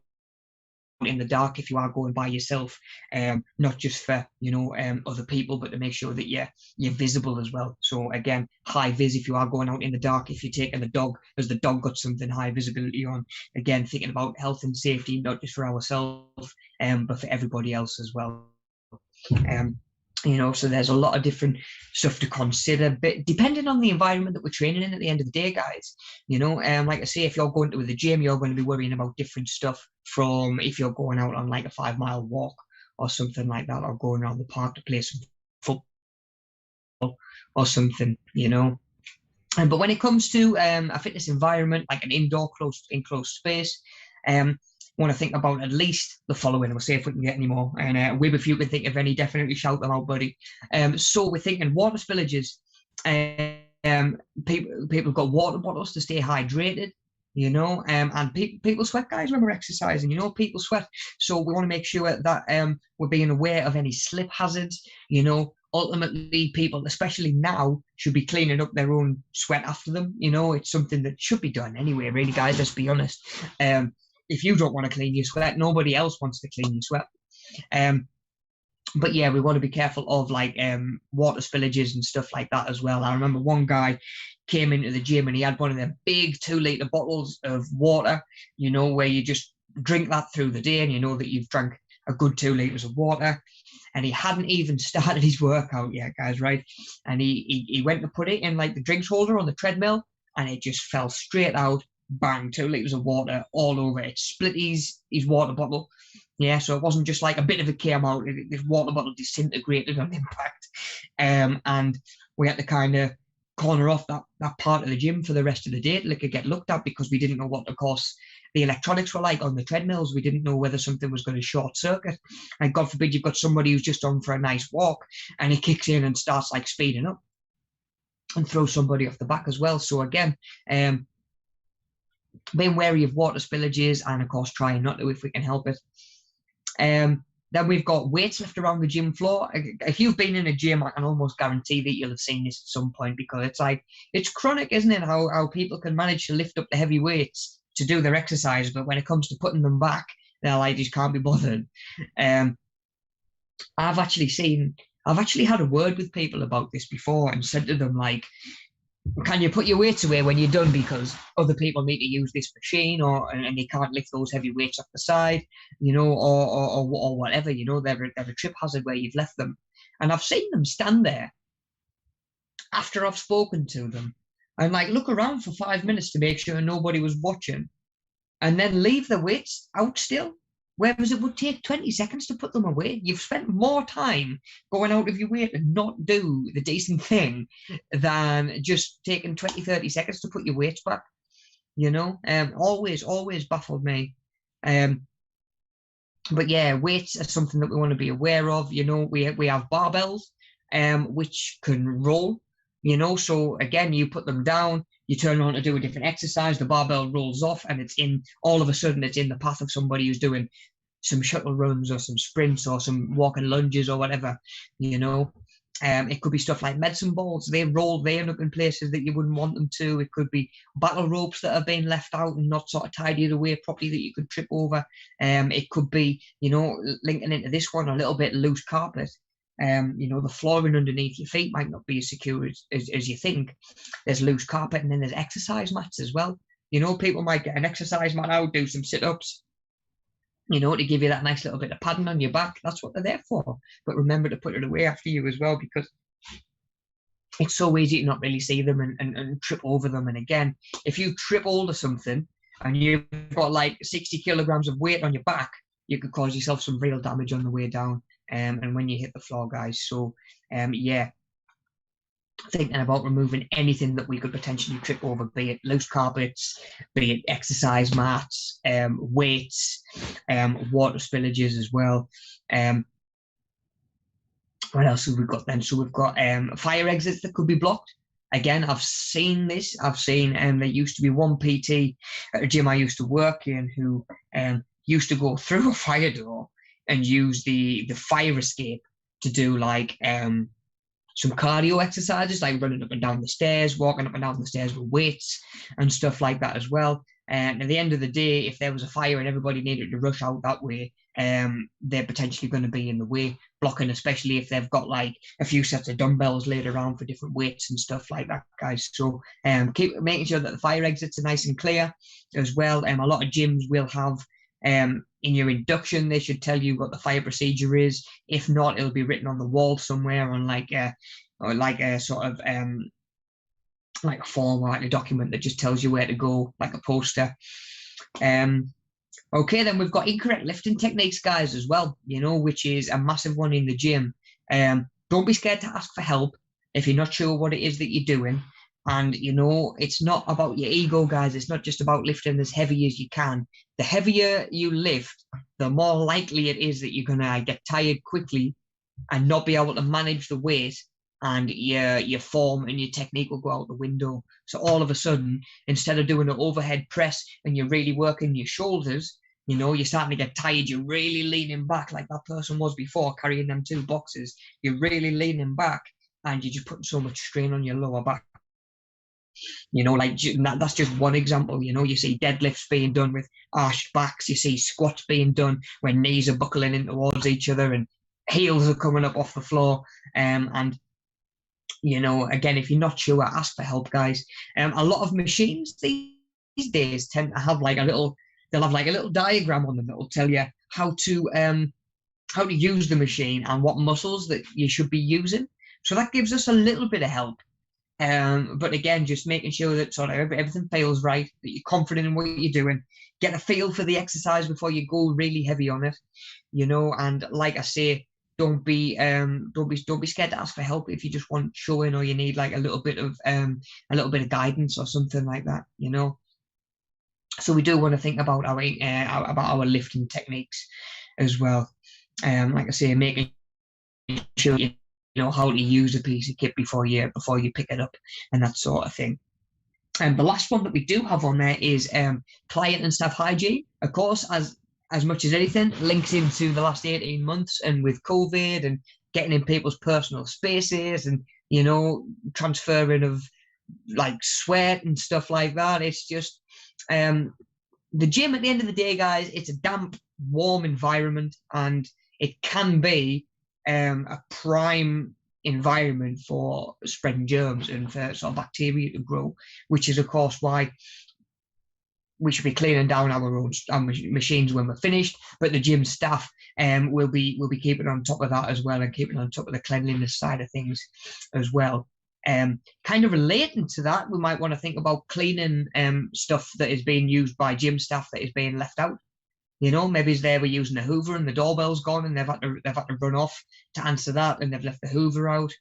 in the dark if you are going by yourself, not just for other people, but to make sure that you're visible as well. So again, high vis if you are going out in the dark. If you're taking the dog, has the dog got something high visibility on? Again, thinking about health and safety, not just for ourselves, but for everybody else as well. So there's a lot of different stuff to consider, but depending on the environment that we're training in at the end of the day, guys, like I say, if you're going to the gym, you're going to be worrying about different stuff from if you're going out on like a 5-mile walk or something like that, or going around the park to play some football or something, But when it comes to a fitness environment, like an indoor enclosed space, want to think about at least the following. We'll see if we can get any more. And Wib, if you can think of any, definitely shout them out, buddy. So we're thinking water spillages. People got water bottles to stay hydrated, and people sweat, guys, when we're exercising. People sweat. So we want to make sure that we're being aware of any slip hazards. Ultimately, people, especially now, should be cleaning up their own sweat after them. It's something that should be done anyway, really, guys. Let's be honest. If you don't want to clean your sweat, nobody else wants to clean your sweat. But yeah, we want to be careful of like water spillages and stuff like that as well. I remember one guy came into the gym and he had one of them big 2-litre bottles of water, where you just drink that through the day and you know that you've drank a good 2 litres of water. And he hadn't even started his workout yet, guys, right? And he went to put it in like the drinks holder on the treadmill and it just fell straight out. Bang, 2 litres of water all over it. Split his water bottle. Yeah, so it wasn't just like a bit of it came out. This water bottle disintegrated on impact. And we had to kind of corner off that part of the gym for the rest of the day till it could get looked at, because we didn't know what, of course, the electronics were like on the treadmills. We didn't know whether something was going to short circuit. And God forbid you've got somebody who's just on for a nice walk and he kicks in and starts like speeding up and throws somebody off the back as well. So again, being wary of water spillages and, of course, trying not to if we can help it. Then we've got weights left around the gym floor. If you've been in a gym, I can almost guarantee that you'll have seen this at some point, because it's chronic, isn't it? How people can manage to lift up the heavy weights to do their exercise, but when it comes to putting them back, they're like, just can't be bothered. I've actually had a word with people about this before and said to them, like, can you put your weights away when you're done, because other people need to use this machine, and they can't lift those heavy weights off the side, or whatever, they're a trip hazard where you've left them. And I've seen them stand there after I've spoken to them and like look around for 5 minutes to make sure nobody was watching, and then leave the weights out still. Whereas it would take 20 seconds to put them away. You've spent more time going out of your way to not do the decent thing than just taking 20, 30 seconds to put your weights back. Always baffled me. But yeah, weights are something that we want to be aware of. We have barbells, which can roll. So again, you put them down, you turn on to do a different exercise, the barbell rolls off, and all of a sudden it's in the path of somebody who's doing some shuttle runs or some sprints or some walking lunges or whatever. It could be stuff like medicine balls. They end up in places that you wouldn't want them to. It could be battle ropes that have been left out and not sort of tidied away properly that you could trip over. It could be, linking into this one, a little bit loose carpet. The flooring underneath your feet might not be as secure as you think. There's loose carpet, and then there's exercise mats as well. People might get an exercise mat out, do some sit-ups, to give you that nice little bit of padding on your back. That's what they're there for. But remember to put it away after you as well, because it's so easy to not really see them and trip over them. And again, if you trip over something and you've got like 60 kilograms of weight on your back, you could cause yourself some real damage on the way down. And when you hit the floor, guys. So, yeah. thinking about removing anything that we could potentially trip over, be it loose carpets, be it exercise mats, weights, water spillages as well. What else have we got then? So we've got fire exits that could be blocked. Again, I've seen this. I've seen there used to be one PT at a gym I used to work in who used to go through a fire door and use the fire escape to do like some cardio exercises, like running up and down the stairs, walking up and down the stairs with weights and stuff like that as well. And at the end of the day, if there was a fire and everybody needed to rush out that way, they're potentially going to be in the way, blocking, especially if they've got like a few sets of dumbbells laid around for different weights and stuff like that, guys. So keep making sure that the fire exits are nice and clear as well. A lot of gyms will have in your induction, they should tell you what the fire procedure is. If not, it'll be written on the wall somewhere on like a sort of like a form or like a document that just tells you where to go, like a poster. Okay, then we've got incorrect lifting techniques, guys, as well, which is a massive one in the gym. Don't be scared to ask for help if you're not sure what it is that you're doing. And, it's not about your ego, guys. It's not just about lifting as heavy as you can. The heavier you lift, the more likely it is that you're going to get tired quickly and not be able to manage the weight, and your form and your technique will go out the window. So all of a sudden, instead of doing an overhead press and you're really working your shoulders, you're starting to get tired. You're really leaning back like that person was before, carrying them 2 boxes. You're really leaning back and you're just putting so much strain on your lower back. Like that's just one example. You see deadlifts being done with arched backs. You see squats being done when knees are buckling in towards each other and heels are coming up off the floor. And again, if you're not sure, ask for help, guys. A lot of machines these days tend to have like they'll have like a little diagram on them that will tell you how to use the machine and what muscles that you should be using. So that gives us a little bit of help. But again, just making sure that sort of everything feels right, that you're confident in what you're doing, get a feel for the exercise before you go really heavy on it, and like I say, don't be scared to ask for help if you just want showing or you need like a little bit of guidance or something like that, So we do want to think about our lifting techniques as well. Like I say, making sure you know how to use a piece of kit before you pick it up and that sort of thing. And the last one that we do have on there is client and staff hygiene. Of course, as much as anything, links into the last 18 months and with COVID and getting in people's personal spaces and, transferring of like sweat and stuff like that. It's just the gym at the end of the day, guys, it's a damp, warm environment, and it can be a prime environment for spreading germs and for sort of bacteria to grow, which is of course why we should be cleaning down our machines when we're finished. But the gym staff will be keeping on top of that as well, and keeping on top of the cleanliness side of things as well. Kind of relating to that, we might want to think about cleaning stuff that is being used by gym staff that is being left out. Maybe they were using a Hoover and the doorbell's gone and they've had to run off to answer that and they've left the Hoover out.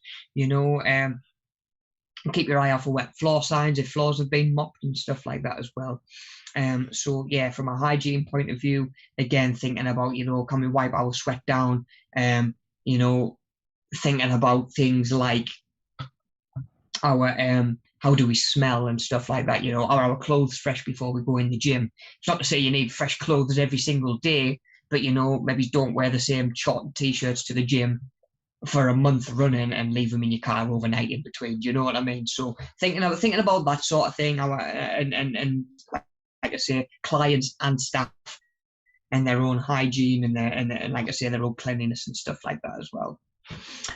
Keep your eye out for wet floor signs if floors have been mopped and stuff like that as well. So yeah, from a hygiene point of view, again, thinking about, can we wipe our sweat down? Thinking about things like our how do we smell and stuff like that? Are our clothes fresh before we go in the gym? It's not to say you need fresh clothes every single day, but maybe don't wear the same short t-shirts to the gym for a month running and leave them in your car overnight in between. Do you know what I mean? So thinking about that sort of thing, and like I say, clients and staff and their own hygiene and like I say, their own cleanliness and stuff like that as well.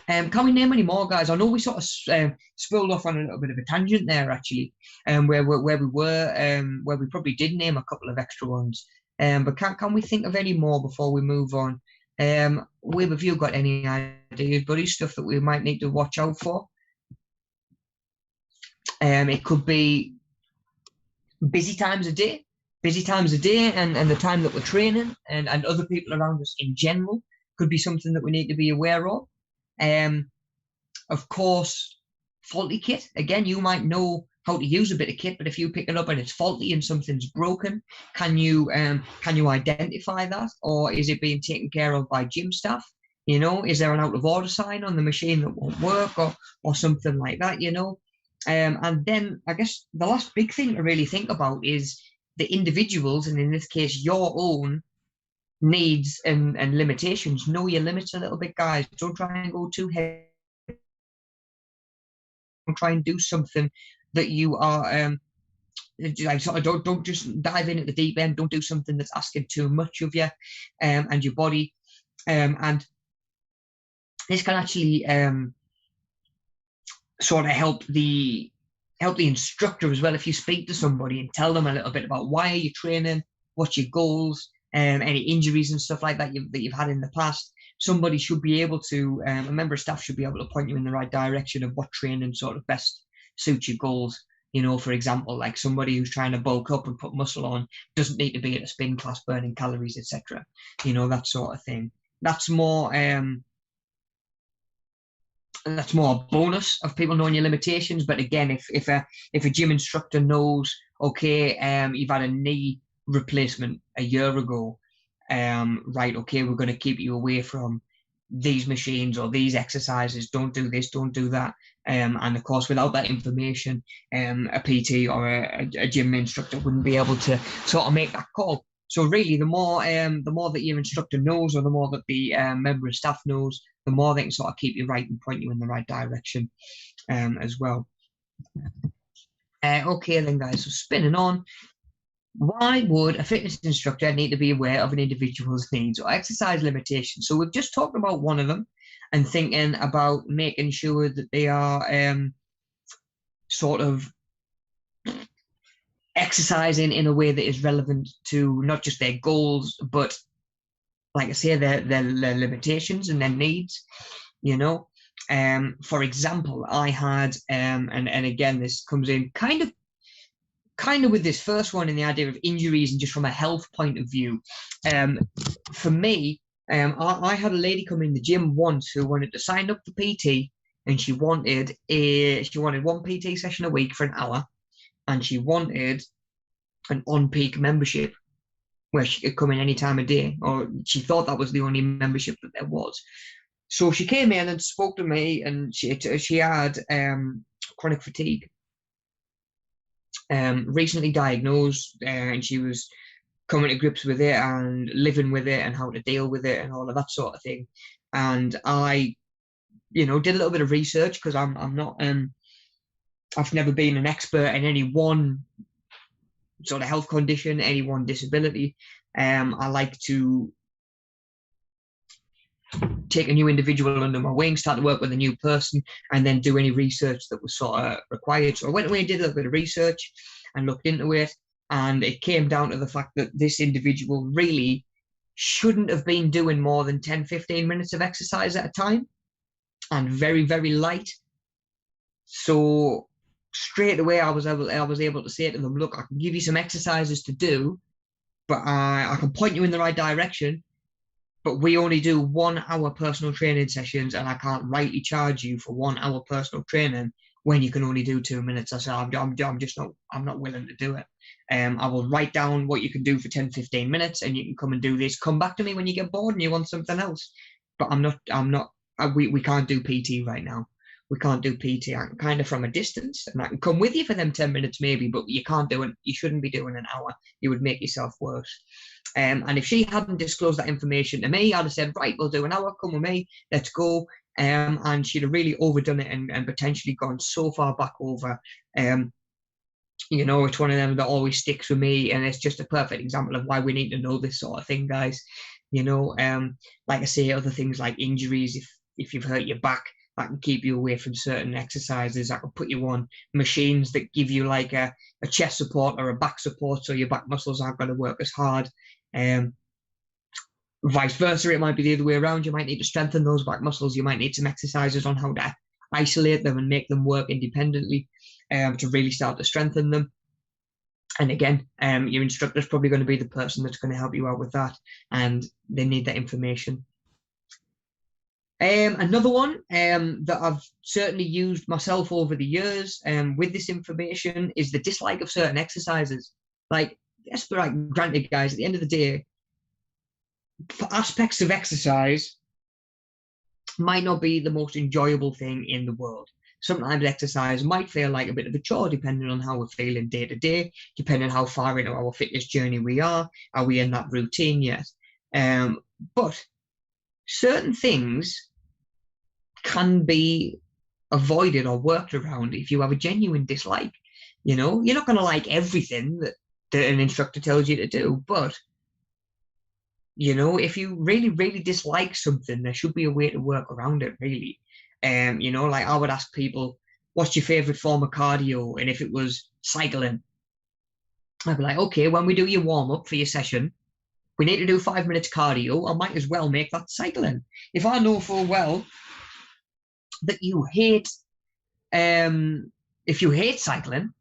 Can we name any more, guys? I know we sort of spilled off on a little bit of a tangent there, actually, where we probably did name a couple of extra ones. But can we think of any more before we move on? Wib, have you got any ideas, buddy? Stuff that we might need to watch out for? It could be busy times of day, and the time that we're training, and other people around us in general could be something that we need to be aware of. Of course, faulty kit. Again, you might know how to use a bit of kit, but if you pick it up and it's faulty and something's broken, can you identify that, or is it being taken care of by gym staff? You know, is there an out of order sign on the machine that won't work, or something like that? You know, and then I guess the last big thing to really think about is the individuals, and in this case, your own needs and limitations. Know your limits a little bit, guys. Don't try and go too heavy. Don't try and do something that you are like, sort of don't just dive in at the deep end. Don't do something that's asking too much of you and your body. And this can actually sort of help the instructor as well. If you speak to somebody and tell them a little bit about why are you training, what's your goals, any injuries and stuff like that you've had in the past, somebody should be able to, a member of staff should be able to point you in the right direction of what training sort of best suits your goals. You know, for example, like somebody who's trying to bulk up and put muscle on doesn't need to be at a spin class burning calories, etc. You know, that sort of thing. That's more a bonus of people knowing your limitations. But again, if a gym instructor knows, okay, you've had a knee replacement a year ago, right, okay, we're going to keep you away from these machines or these exercises, don't do this, don't do that. And of course, without that information, a PT or a gym instructor wouldn't be able to sort of make that call. So really, the more that your instructor knows, or the more that the member of staff knows, the more they can sort of keep you right and point you in the right direction as well. Okay then, guys, so spinning on. Why would a fitness instructor need to be aware of an individual's needs or exercise limitations? So we've just talked about one of them, and thinking about making sure that they are sort of exercising in a way that is relevant to not just their goals, but, like I say, their limitations and their needs. You know, for example, I had and again, this comes in kind of with this first one, in the idea of injuries and just from a health point of view. For me, I had a lady come in the gym once who wanted to sign up for PT, and she wanted one PT session a week for an hour, and she wanted an on-peak membership where she could come in any time of day, or she thought that was the only membership that there was. So she came in and spoke to me, and she had chronic fatigue. Recently diagnosed, and she was coming to grips with it and living with it and how to deal with it and all of that sort of thing. And I, did a little bit of research, because I'm not I've never been an expert in any one sort of health condition, any one disability. I like to take a new individual under my wing, start to work with a new person, and then do any research that was sort of required. So I went away and did a little bit of research and looked into it, and it came down to the fact that this individual really shouldn't have been doing more than 10-15 minutes of exercise at a time, and very, very light. So straight away I was able to say to them, look, I can give you some exercises to do, but I can point you in the right direction, but we only do 1 hour personal training sessions, and I can't rightly charge you for 1 hour personal training when you can only do 2 minutes. I said, I'm not willing to do it. I will write down what you can do for 10-15 minutes, and you can come and do this. Come back to me when you get bored and you want something else. But we can't do PT right now. We can't do PT. I can kind of from a distance, and I can come with you for them 10 minutes maybe, but you can't do it. You shouldn't be doing an hour. You would make yourself worse. And if she hadn't disclosed that information to me, I'd have said, right, we'll do an hour, come with me, let's go. And she'd have really overdone it and potentially gone so far back over. It's one of them that always sticks with me, and it's just a perfect example of why we need to know this sort of thing, guys. Like I say, other things like injuries, if you've hurt your back, that can keep you away from certain exercises. I can put you on machines that give you like a chest support or a back support, so your back muscles aren't going to work as hard. Vice versa, it might be the other way around. You might need to strengthen those back muscles. You might need some exercises on how to isolate them and make them work independently to really start to strengthen them. And again, your instructor is probably going to be the person that's going to help you out with that, and they need that information. Another one that I've certainly used myself over the years with this information is the dislike of certain exercises. Like, yes, but like, granted, guys, at the end of the day, for aspects of exercise might not be the most enjoyable thing in the world. Sometimes exercise might feel like a bit of a chore, depending on how we're feeling day to day, depending on how far into our fitness journey we are. Are we in that routine yet? But certain things can be avoided or worked around if you have a genuine dislike. You know, you're not going to like everything that an instructor tells you to do, but you know, if you really, really dislike something, there should be a way to work around it, really. You know, like I would ask people, what's your favorite form of cardio? And if it was cycling, I'd be like, okay, when we do your warm up for your session, we need to do 5 minutes cardio. I might as well make that cycling. If I know full well that you hate, if you hate cycling,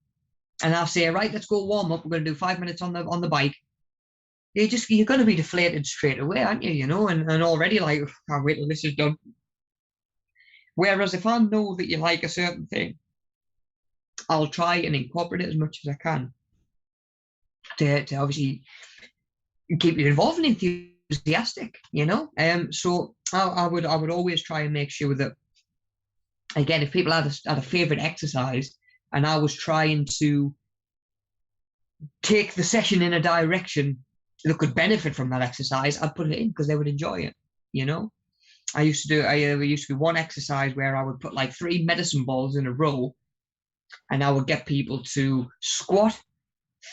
and I'll say, right, let's go warm up. We're going to do 5 minutes on the bike. You're going to be deflated straight away, aren't you? You know, and already like, can't wait till this is done. Whereas if I know that you like a certain thing, I'll try and incorporate it as much as I can to obviously keep you involved and enthusiastic, you know. So I would always try and make sure that, again, if people had a favorite exercise and I was trying to take the session in a direction that could benefit from that exercise, I'd put it in because they would enjoy it, you know. There used to be one exercise where I would put like 3 medicine balls in a row and I would get people to squat,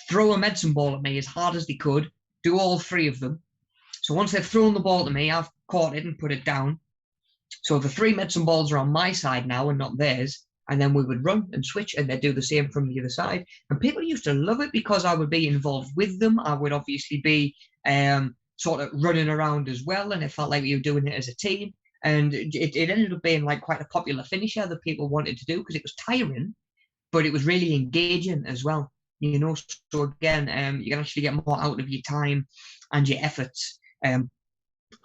throw a medicine ball at me as hard as they could, do all 3 of them. So once they've thrown the ball to me, I've caught it and put it down. So the 3 medicine balls are on my side now and not theirs. And then we would run and switch and they'd do the same from the other side. And people used to love it because I would be involved with them. I would obviously be sort of running around as well. And it felt like we were doing it as a team. And it ended up being like quite a popular finisher that people wanted to do because it was tiring, but it was really engaging as well. You know, so again, you can actually get more out of your time and your efforts.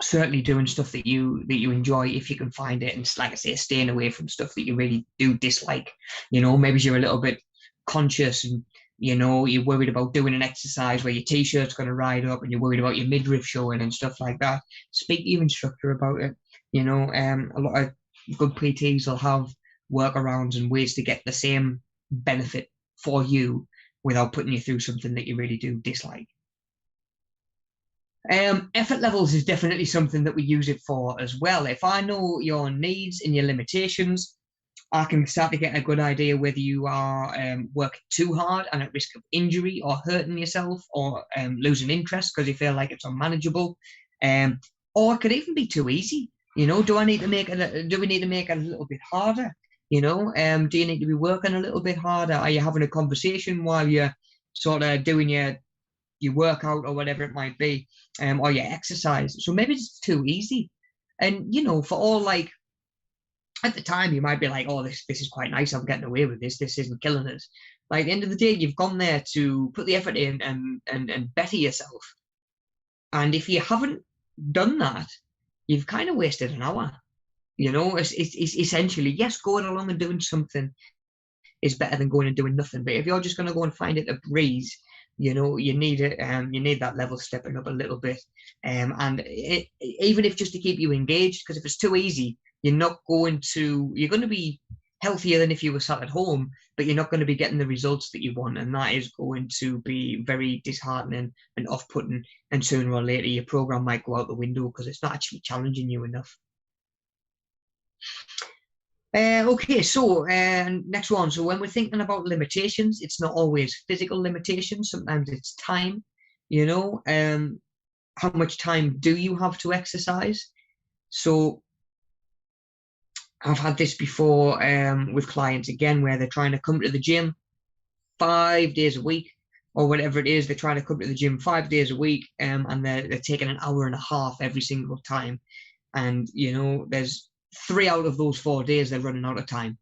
Certainly doing stuff that you enjoy if you can find it, and like I say, staying away from stuff that you really do dislike. You know, maybe you're a little bit conscious and you know you're worried about doing an exercise where your t-shirt's going to ride up and you're worried about your midriff showing and stuff like that. Speak to your instructor about it. You know, a lot of good PTs will have workarounds and ways to get the same benefit for you without putting you through something that you really do dislike. Effort levels is definitely something that we use it for as well. If I know your needs and your limitations, I can start to get a good idea whether you are working too hard and at risk of injury or hurting yourself or losing interest because you feel like it's unmanageable, or it could even be too easy. You know, do we need to make it a little bit harder? You know, do you need to be working a little bit harder? Are you having a conversation while you're sort of doing your workout or whatever it might be, or your exercise? So maybe it's too easy. And, you know, for all, like, at the time, you might be like, oh, this is quite nice. I'm getting away with this. This isn't killing us. Like, at the end of the day, you've gone there to put the effort in and better yourself. And if you haven't done that, you've kind of wasted an hour. You know, it's essentially, yes, going along and doing something is better than going and doing nothing. But if you're just going to go and find it a breeze, you know, you need it. You need that level stepping up a little bit, and even if just to keep you engaged. Because if it's too easy, you're going to be healthier than if you were sat at home, but you're not going to be getting the results that you want, and that is going to be very disheartening and off-putting. And sooner or later, your program might go out the window because it's not actually challenging you enough. Okay, so next one. So when we're thinking about limitations, it's not always physical limitations. Sometimes it's time. You know, how much time do you have to exercise? So I've had this before with clients again, where they're trying to come to the gym 5 days a week or whatever it is. They're trying to come to the gym 5 days a week, and they're taking an hour and a half every single time. And you know, there's 3 out of those 4 days they're running out of time.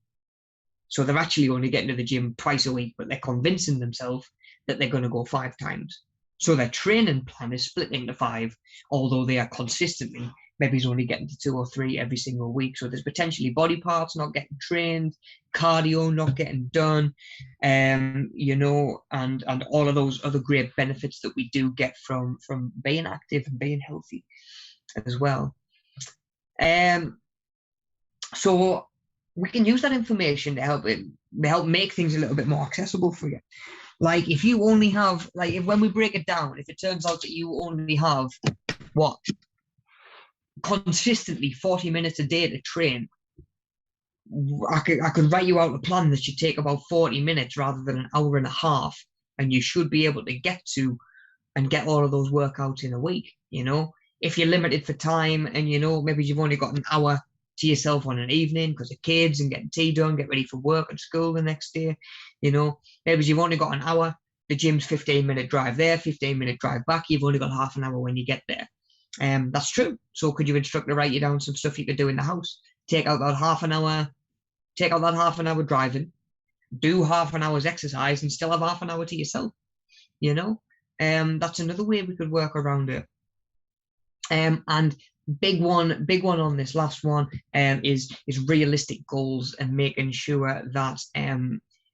So they're actually only getting to the gym twice a week, but they're convincing themselves that they're going to go 5 times. So their training plan is split into 5, although they are consistently maybe he's only getting to 2 or 3 every single week. So there's potentially body parts not getting trained, cardio not getting done, you know, and all of those other great benefits that we do get from being active and being healthy as well. So we can use that information to help make things a little bit more accessible for you. Like if you only have, like if when we break it down, if it turns out that you only have what consistently 40 minutes a day to train, I could write you out a plan that should take about 40 minutes rather than an hour and a half, and you should be able to get to and get all of those workouts in a week. You know, if you're limited for time and you know maybe you've only got an hour to yourself on an evening because of kids and getting tea done, get ready for work and school the next day, you know, maybe you've only got an hour, the gym's 15-minute drive there, 15-minute drive back, you've only got half an hour when you get there. That's true. So could you instruct to write you down some stuff you could do in the house? Take out that half an hour driving, do half an hour's exercise and still have half an hour to yourself, you know. That's another way we could work around it. And big one on this last one is realistic goals and making sure that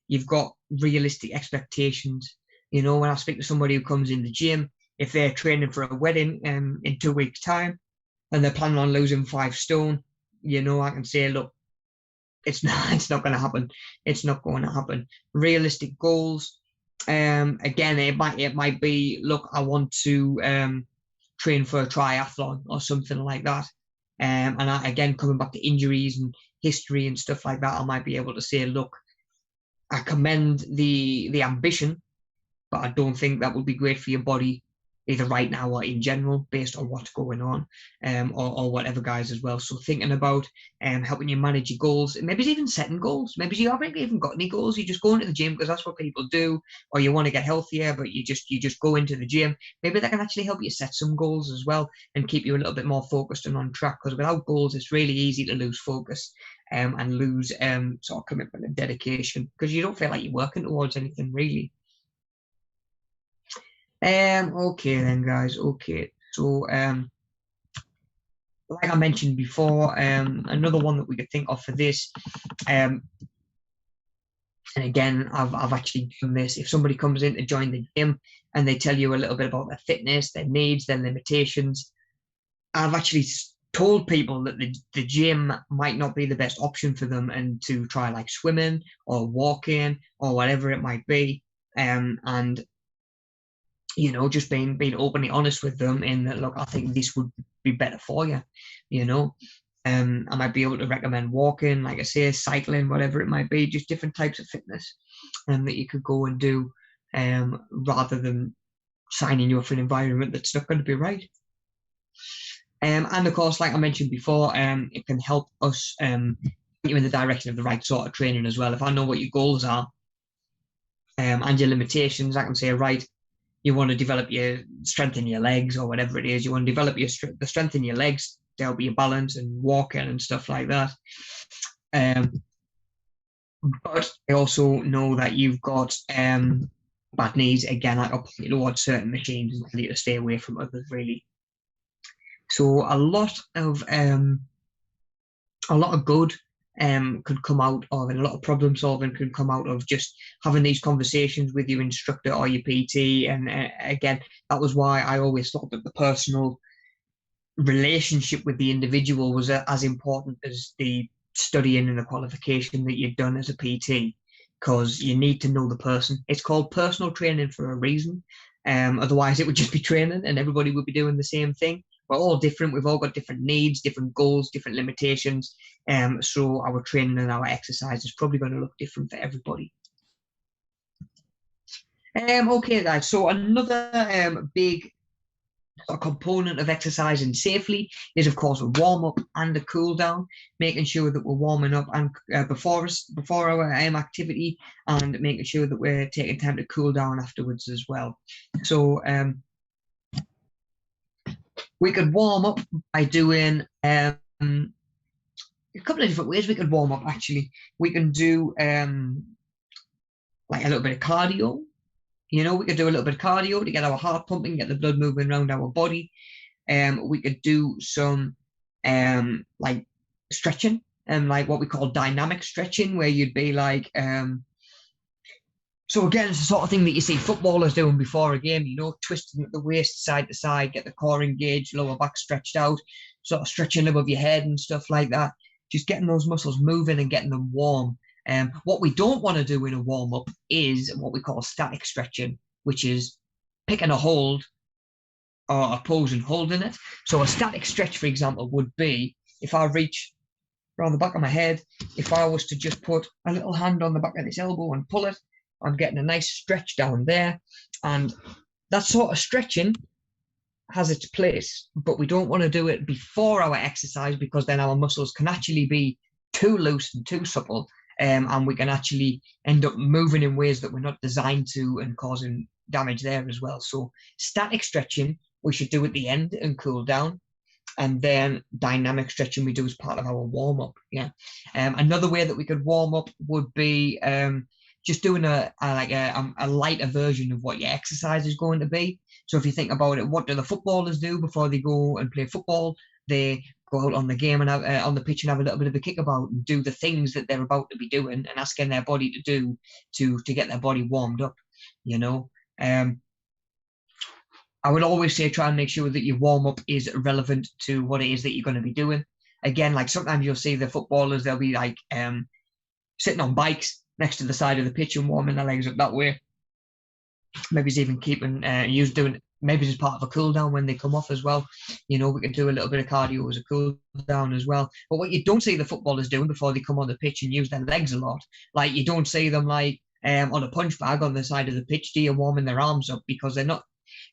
you've got realistic expectations. You know, when I speak to somebody who comes in the gym, if they're training for a wedding in 2 weeks' time and they're planning on losing 5 stone, you know, I can say, look, it's not going to happen. It's not going to happen. Realistic goals. Again, it might be, look, I want to train for a triathlon or something like that. And again, coming back to injuries and history and stuff like that, I might be able to say, look, I commend the ambition, but I don't think that would be great for your body either right now or in general based on what's going on, or whatever, guys, as well. So thinking about helping you manage your goals, maybe it's even setting goals. Maybe you haven't even got any goals, you just go into the gym because that's what people do, or you want to get healthier but you just go into the gym. Maybe that can actually help you set some goals as well and keep you a little bit more focused and on track, because without goals it's really easy to lose focus and lose sort of commitment and dedication because you don't feel like you're working towards anything really. Okay then, guys. Okay, so like I mentioned before, another one that we could think of for this, and again, I've actually done this. If somebody comes in to join the gym and they tell you a little bit about their fitness, their needs, their limitations, I've actually told people that the gym might not be the best option for them and to try like swimming or walking or whatever it might be, and you know, just being openly honest with them in that, look, I think this would be better for you, you know. I might be able to recommend walking, like I say, cycling, whatever it might be, just different types of fitness that you could go and do, rather than signing you up for an environment that's not going to be right. And of course, like I mentioned before, it can help us point you in the direction of the right sort of training as well. If I know what your goals are and your limitations, I can say, right, you want to develop your strength in your legs or whatever it is. You want to develop the strength in your legs to help you balance and walking and stuff like that. But I also know that you've got bad knees. Again, I'll point you towards certain machines and tell you to stay away from others, really. So a lot of good could come out of, and a lot of problem solving can come out of just having these conversations with your instructor or your PT. And again, that was why I always thought that the personal relationship with the individual was as important as the studying and the qualification that you'd done as a PT, because you need to know the person. It's called personal training for a reason. Otherwise, it would just be training and everybody would be doing the same thing. We're all different. We've all got different needs, different goals, different limitations. So our training and our exercise is probably going to look different for everybody. Okay, guys. So another big component of exercising safely is, of course, a warm-up and a cool-down, making sure that we're warming up and before our activity, and making sure that we're taking time to cool down afterwards as well. So we could warm up by doing a couple of different ways we could warm up, actually. We can do like a little bit of cardio. You know, we could do a little bit of cardio to get our heart pumping, get the blood moving around our body. We could do some like stretching and like what we call dynamic stretching, where you'd be like, so again, it's the sort of thing that you see footballers doing before a game, twisting the waist side to side, get the core engaged, lower back stretched out, sort of stretching above your head and stuff like that. Just getting those muscles moving and getting them warm. What we don't want to do in a warm-up is what we call static stretching, which is picking a hold or a pose and holding it. So a static stretch, for example, would be if I reach around the back of my head, if I was to just put a little hand on the back of this elbow and pull it, I'm getting a nice stretch down there. And that sort of stretching has its place, but we don't want to do it before our exercise because then our muscles can actually be too loose and too supple, and we can actually end up moving in ways that we're not designed to and causing damage there as well. So static stretching we should do at the end and cool down. And then dynamic stretching we do as part of our warm-up. Yeah. Another way that we could warm up would be just doing a lighter version of what your exercise is going to be. So if you think about it, what do the footballers do before they go and play football? They go out on the game and on the pitch and have a little bit of a kickabout and do the things that they're about to be doing and asking their body to do to get their body warmed up. I would always say try and make sure that your warm-up is relevant to what it is that you're going to be doing. Again, like sometimes you'll see the footballers, they'll be like sitting on bikes next to the side of the pitch and warming their legs up that way. Maybe it's even keeping doing maybe it's part of a cool down when they come off as well. We can do a little bit of cardio as a cool down as well. But what you don't see the footballers doing before they come on the pitch and use their legs a lot, like you don't see them like on a punch bag on the side of the pitch, warming their arms up because they're not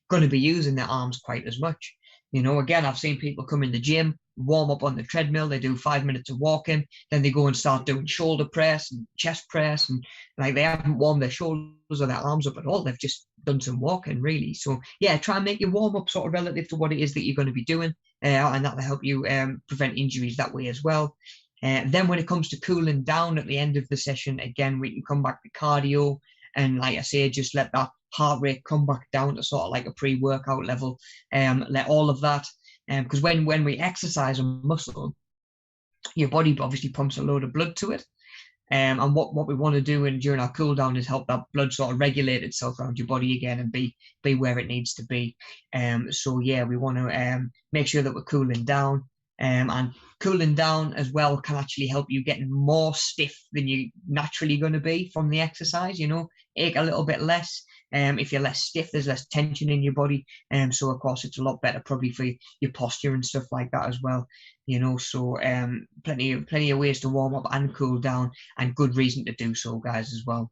going to be using their arms quite as much. Again, I've seen people come in the gym, warm up on the treadmill, they do 5 minutes of walking, then they go and start doing shoulder press and chest press, and like they haven't warmed their shoulders or their arms up at all. They've just done some walking, really. So yeah, try and make your warm up sort of relative to what it is that you're going to be doing, and that will help you prevent injuries that way as well. Then when it comes to cooling down at the end of the session, again, we can come back to cardio, and like I say, just let that heart rate come back down to sort of like a pre-workout level. Let all of that, because when we exercise a muscle, your body obviously pumps a load of blood to it. And what we want to do during our cool down is help that blood sort of regulate itself around your body again and be where it needs to be. So yeah, we want to make sure that we're cooling down. And cooling down as well can actually help you getting more stiff than you're naturally going to be from the exercise. Ache a little bit less. If you're less stiff, there's less tension in your body. So of course it's a lot better probably for your posture and stuff like that as well. So plenty of ways to warm up and cool down, and good reason to do so, guys, as well.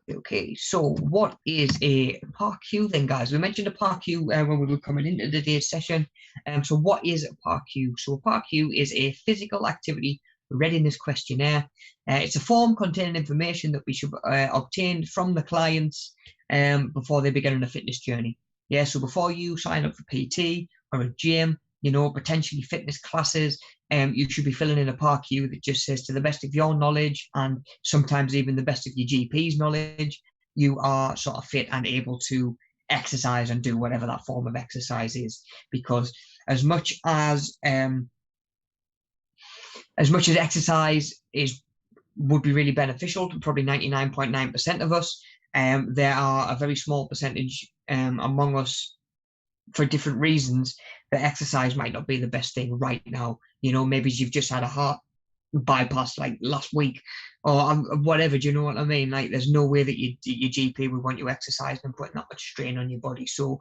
Okay. So what is a PAR-Q then, guys? We mentioned a PAR-Q when we were coming into today's session. So what is a PAR-Q? So a PAR-Q is a physical activity readiness questionnaire. It's a form containing information that we should obtain from the clients before they begin on a fitness journey. Yeah, so before you sign up for PT or a gym, potentially fitness classes, you should be filling in a PAR-Q that just says, to the best of your knowledge, and sometimes even the best of your GP's knowledge, you are sort of fit and able to exercise and do whatever that form of exercise is. Because as much as exercise would be really beneficial to probably 99.9% of us, there are a very small percentage among us, for different reasons, that exercise might not be the best thing right now. Maybe you've just had a heart bypass like last week or whatever. Do you know what I mean? Like there's no way that your GP would want you exercising and putting that much strain on your body. So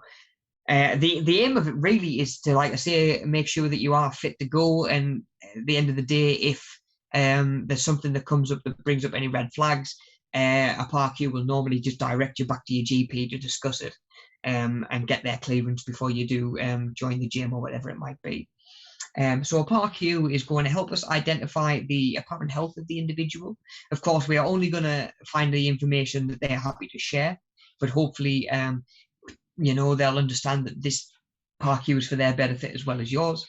the aim of it really is to, like I say, make sure that you are fit to go. And at the end of the day, if there's something that comes up that brings up any red flags, a PAR-Q will normally just direct you back to your GP to discuss it and get their clearance before you do join the gym or whatever it might be. So a PAR-Q is going to help us identify the apparent health of the individual. Of course, we are only going to find the information that they're happy to share, but hopefully they'll understand that this PAR-Q is for their benefit as well as yours.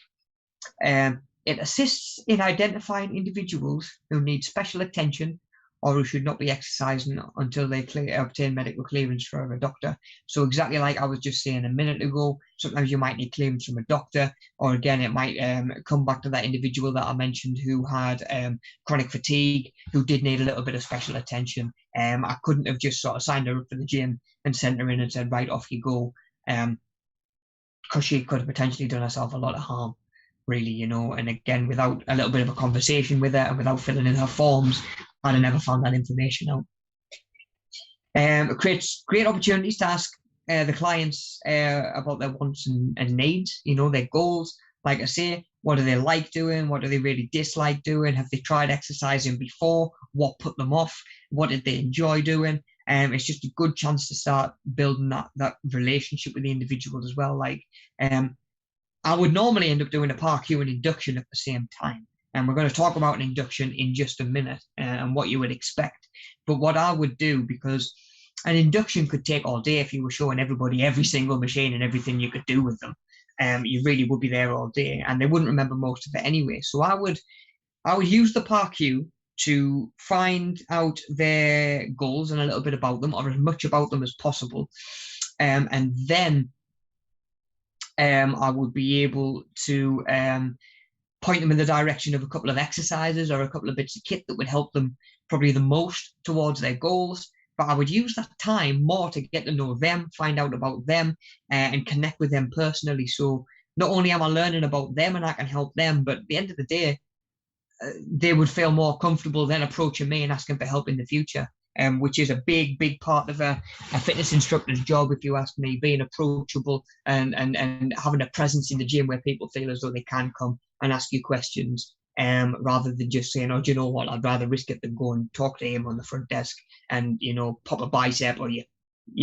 It assists in identifying individuals who need special attention or who should not be exercising until they obtain medical clearance from a doctor. So exactly like I was just saying a minute ago, sometimes you might need clearance from a doctor, or again, it might come back to that individual that I mentioned who had chronic fatigue, who did need a little bit of special attention. I couldn't have just sort of signed her up for the gym and sent her in and said, right, off you go, because she could have potentially done herself a lot of harm, really, you know. And again, without a little bit of a conversation with her and without filling in her forms, I'd have never found that information out. It creates great opportunities to ask the clients about their wants and needs, you know, their goals. Like I say, what do they like doing? What do they really dislike doing? Have they tried exercising before? What put them off? What did they enjoy doing? It's just a good chance to start building that relationship with the individual as well. Like, I would normally end up doing a PAR-Q and induction at the same time. And we're going to talk about an induction in just a minute and what you would expect. But what I would do, because an induction could take all day if you were showing everybody every single machine and everything you could do with them. You really would be there all day, and they wouldn't remember most of it anyway. So I would use the PAR-Q to find out their goals and a little bit about them, or as much about them as possible. And then I would be able to point them in the direction of a couple of exercises or a couple of bits of kit that would help them probably the most towards their goals. But I would use that time more to get to know them, find out about them, and connect with them personally. So not only am I learning about them and I can help them, but at the end of the day, they would feel more comfortable then approaching me and asking for help in the future, which is a big, big part of a fitness instructor's job, if you ask me, being approachable and having a presence in the gym where people feel as though they can come and ask you questions. Rather than just saying, oh, do you know what, I'd rather risk it than go and talk to him on the front desk and, you know, pop a bicep or, you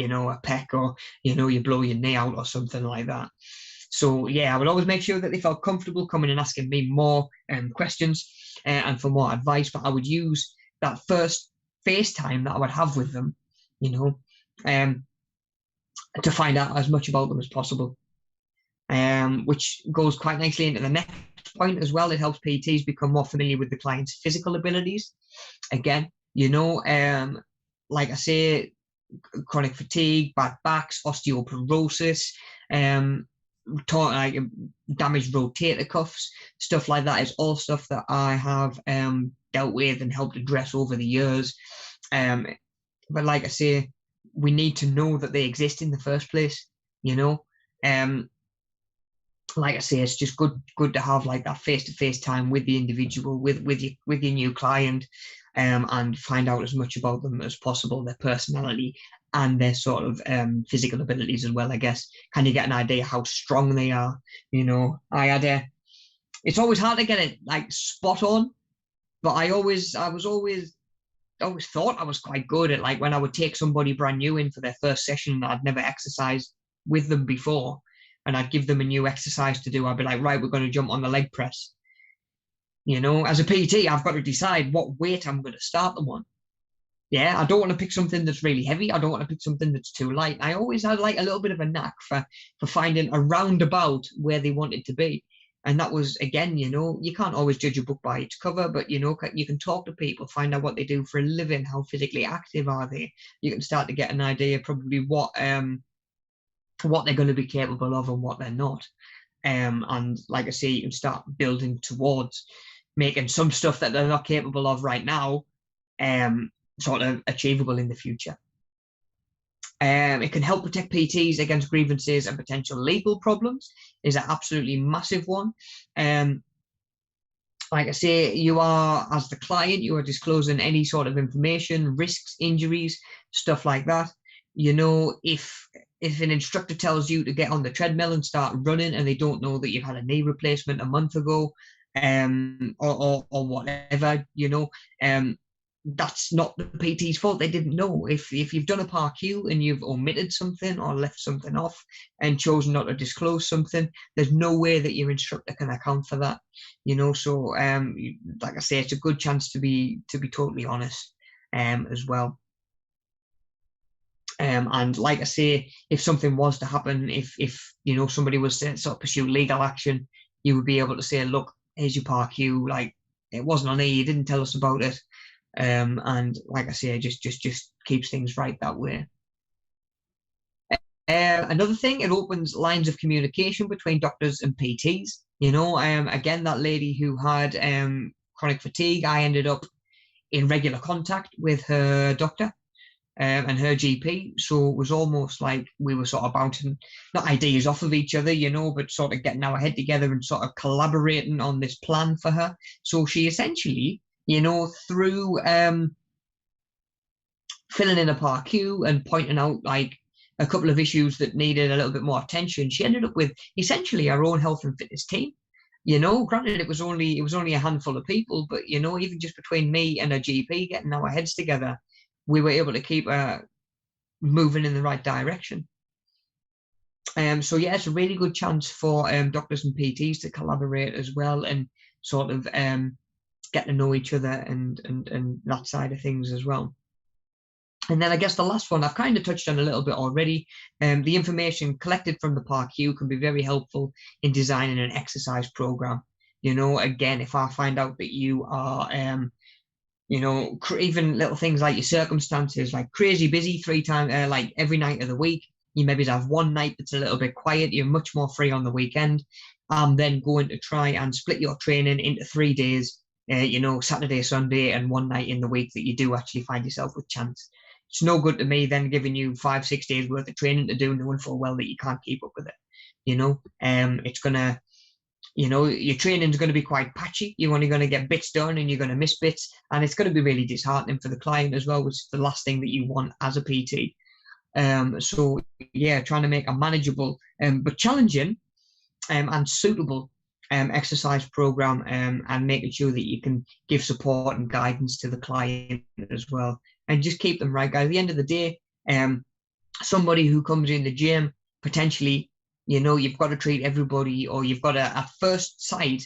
know, a pec, or, you know, you blow your knee out or something like that. So, yeah, I would always make sure that they felt comfortable coming and asking me more questions and for more advice. But I would use that first FaceTime that I would have with them, you know, to find out as much about them as possible. Which goes quite nicely into the next point as well. It helps PTs become more familiar with the client's physical abilities. Again, you know, like I say, chronic fatigue, bad backs, osteoporosis, like damaged rotator cuffs, stuff like that is all stuff that I have dealt with and helped address over the years. But like I say, we need to know that they exist in the first place, you know. Like I say, it's just good to have like that face-to-face time with the individual, with your new client, and find out as much about them as possible, their personality and their sort of physical abilities as well, I guess. Can you get an idea how strong they are? You know, it's always hard to get it like spot on, but I always thought I was quite good at, like, when I would take somebody brand new in for their first session that I'd never exercised with them before, and I'd give them a new exercise to do. I'd be like, right, we're going to jump on the leg press. You know, as a PT, I've got to decide what weight I'm going to start them on. Yeah, I don't want to pick something that's really heavy. I don't want to pick something that's too light. I always had like a little bit of a knack for finding a roundabout where they wanted to be. And that was, again, you know, you can't always judge a book by its cover, but, you know, you can talk to people, find out what they do for a living, how physically active are they. You can start to get an idea probably what they're going to be capable of and what they're not. And like I say, you can start building towards making some stuff that they're not capable of right now sort of achievable in the future. It can help protect PTs against grievances and potential legal problems, is an absolutely massive one. Like I say, you are, as the client, you are disclosing any sort of information, risks, injuries, stuff like that. You know, if an instructor tells you to get on the treadmill and start running and they don't know that you've had a knee replacement a month ago, or whatever, you know, that's not the PT's fault. They didn't know. If you've done a PAR-Q and you've omitted something or left something off and chosen not to disclose something, there's no way that your instructor can account for that, you know. So like I say, it's a good chance to be totally honest as well. And like I say, if something was to happen, if you know, somebody was to sort of pursue legal action, you would be able to say, look, here's your PAR-Q, like, it wasn't on here, you didn't tell us about it, And like I say, just keeps things right that way. Another thing, it opens lines of communication between doctors and PTs. Again, that lady who had chronic fatigue, I ended up in regular contact with her doctor and her GP. So it was almost like we were sort of bouncing, not ideas off of each other, but sort of getting our head together and sort of collaborating on this plan for her. So she essentially, through filling in a PARQ and pointing out like a couple of issues that needed a little bit more attention, she ended up with essentially our own health and fitness team. Granted it was only a handful of people, but even just between me and a GP getting our heads together, we were able to keep moving in the right direction. So yeah, it's a really good chance for doctors and PTs to collaborate as well and sort of get to know each other and that side of things as well. And then I guess the last one I've kind of touched on a little bit already. The information collected from the PARQ can be very helpful in designing an exercise program. Again, if I find out that you are, even little things like your circumstances, like crazy busy 3 times, like every night of the week, you maybe have one night that's a little bit quiet, you're much more free on the weekend. I'm then going to try and split your training into 3 days, Saturday, Sunday, and one night in the week that you do actually find yourself with chance. It's no good to me then giving you 5-6 days worth of training to do, knowing full well that you can't keep up with it. It's gonna, your training's going to be quite patchy. You're only going to get bits done and you're going to miss bits, and it's going to be really disheartening for the client as well, which is the last thing that you want as a PT. So yeah, trying to make a manageable but challenging and suitable exercise program and making sure that you can give support and guidance to the client as well, and just keep them right, guys. At the end of the day, somebody who comes in the gym, potentially, you've got to treat everybody, or you've got to, at first sight,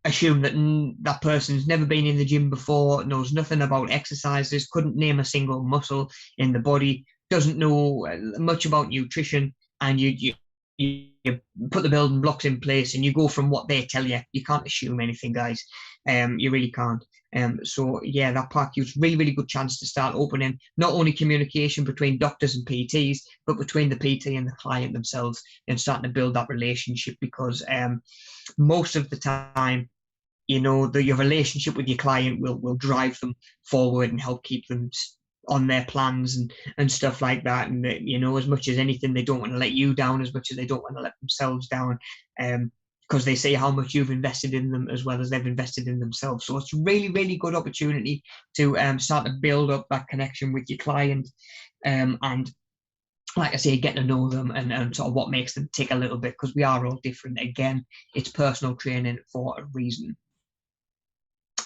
assume that that person's never been in the gym before, knows nothing about exercises, couldn't name a single muscle in the body, doesn't know much about nutrition, and you put the building blocks in place and you go from what they tell you. You can't assume anything, guys. You really can't. So yeah, that PARQ is really, really good chance to start opening not only communication between doctors and PTs, but between the PT and the client themselves, and starting to build that relationship, because most of the time, your relationship with your client will drive them forward and help keep them on their plans and stuff like that. And as much as anything, they don't want to let you down as much as they don't want to let themselves down, because they see how much you've invested in them as well as they've invested in themselves. So it's a really, really good opportunity to start to build up that connection with your client, and like I say, get to know them and sort of what makes them tick a little bit, because we are all different. Again, it's personal training for a reason.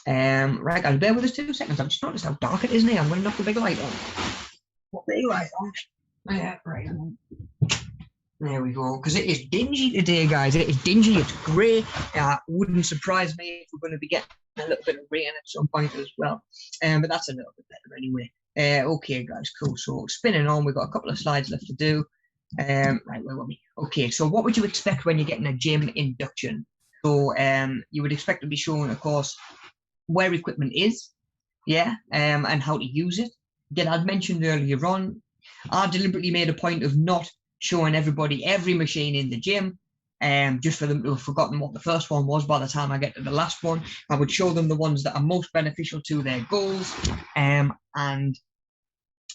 Right, guys, bear with us 2 seconds. I've just noticed how dark it is now. I'm going to knock the big light on. What big light on? Yeah, right. There we go. Because it is dingy today, guys. It is dingy. It's grey. Wouldn't surprise me if we're going to be getting a little bit of rain at some point as well. But that's a little bit better anyway. Okay, guys, cool. So spinning on, we've got a couple of slides left to do. Right, where were we? Okay, so what would you expect when you're getting a gym induction? So you would expect to be shown, of course, where equipment is, and how to use it. Again, I'd mentioned earlier on, I deliberately made a point of not showing everybody every machine in the gym, just for them to have forgotten what the first one was by the time I get to the last one. I would show them the ones that are most beneficial to their goals, and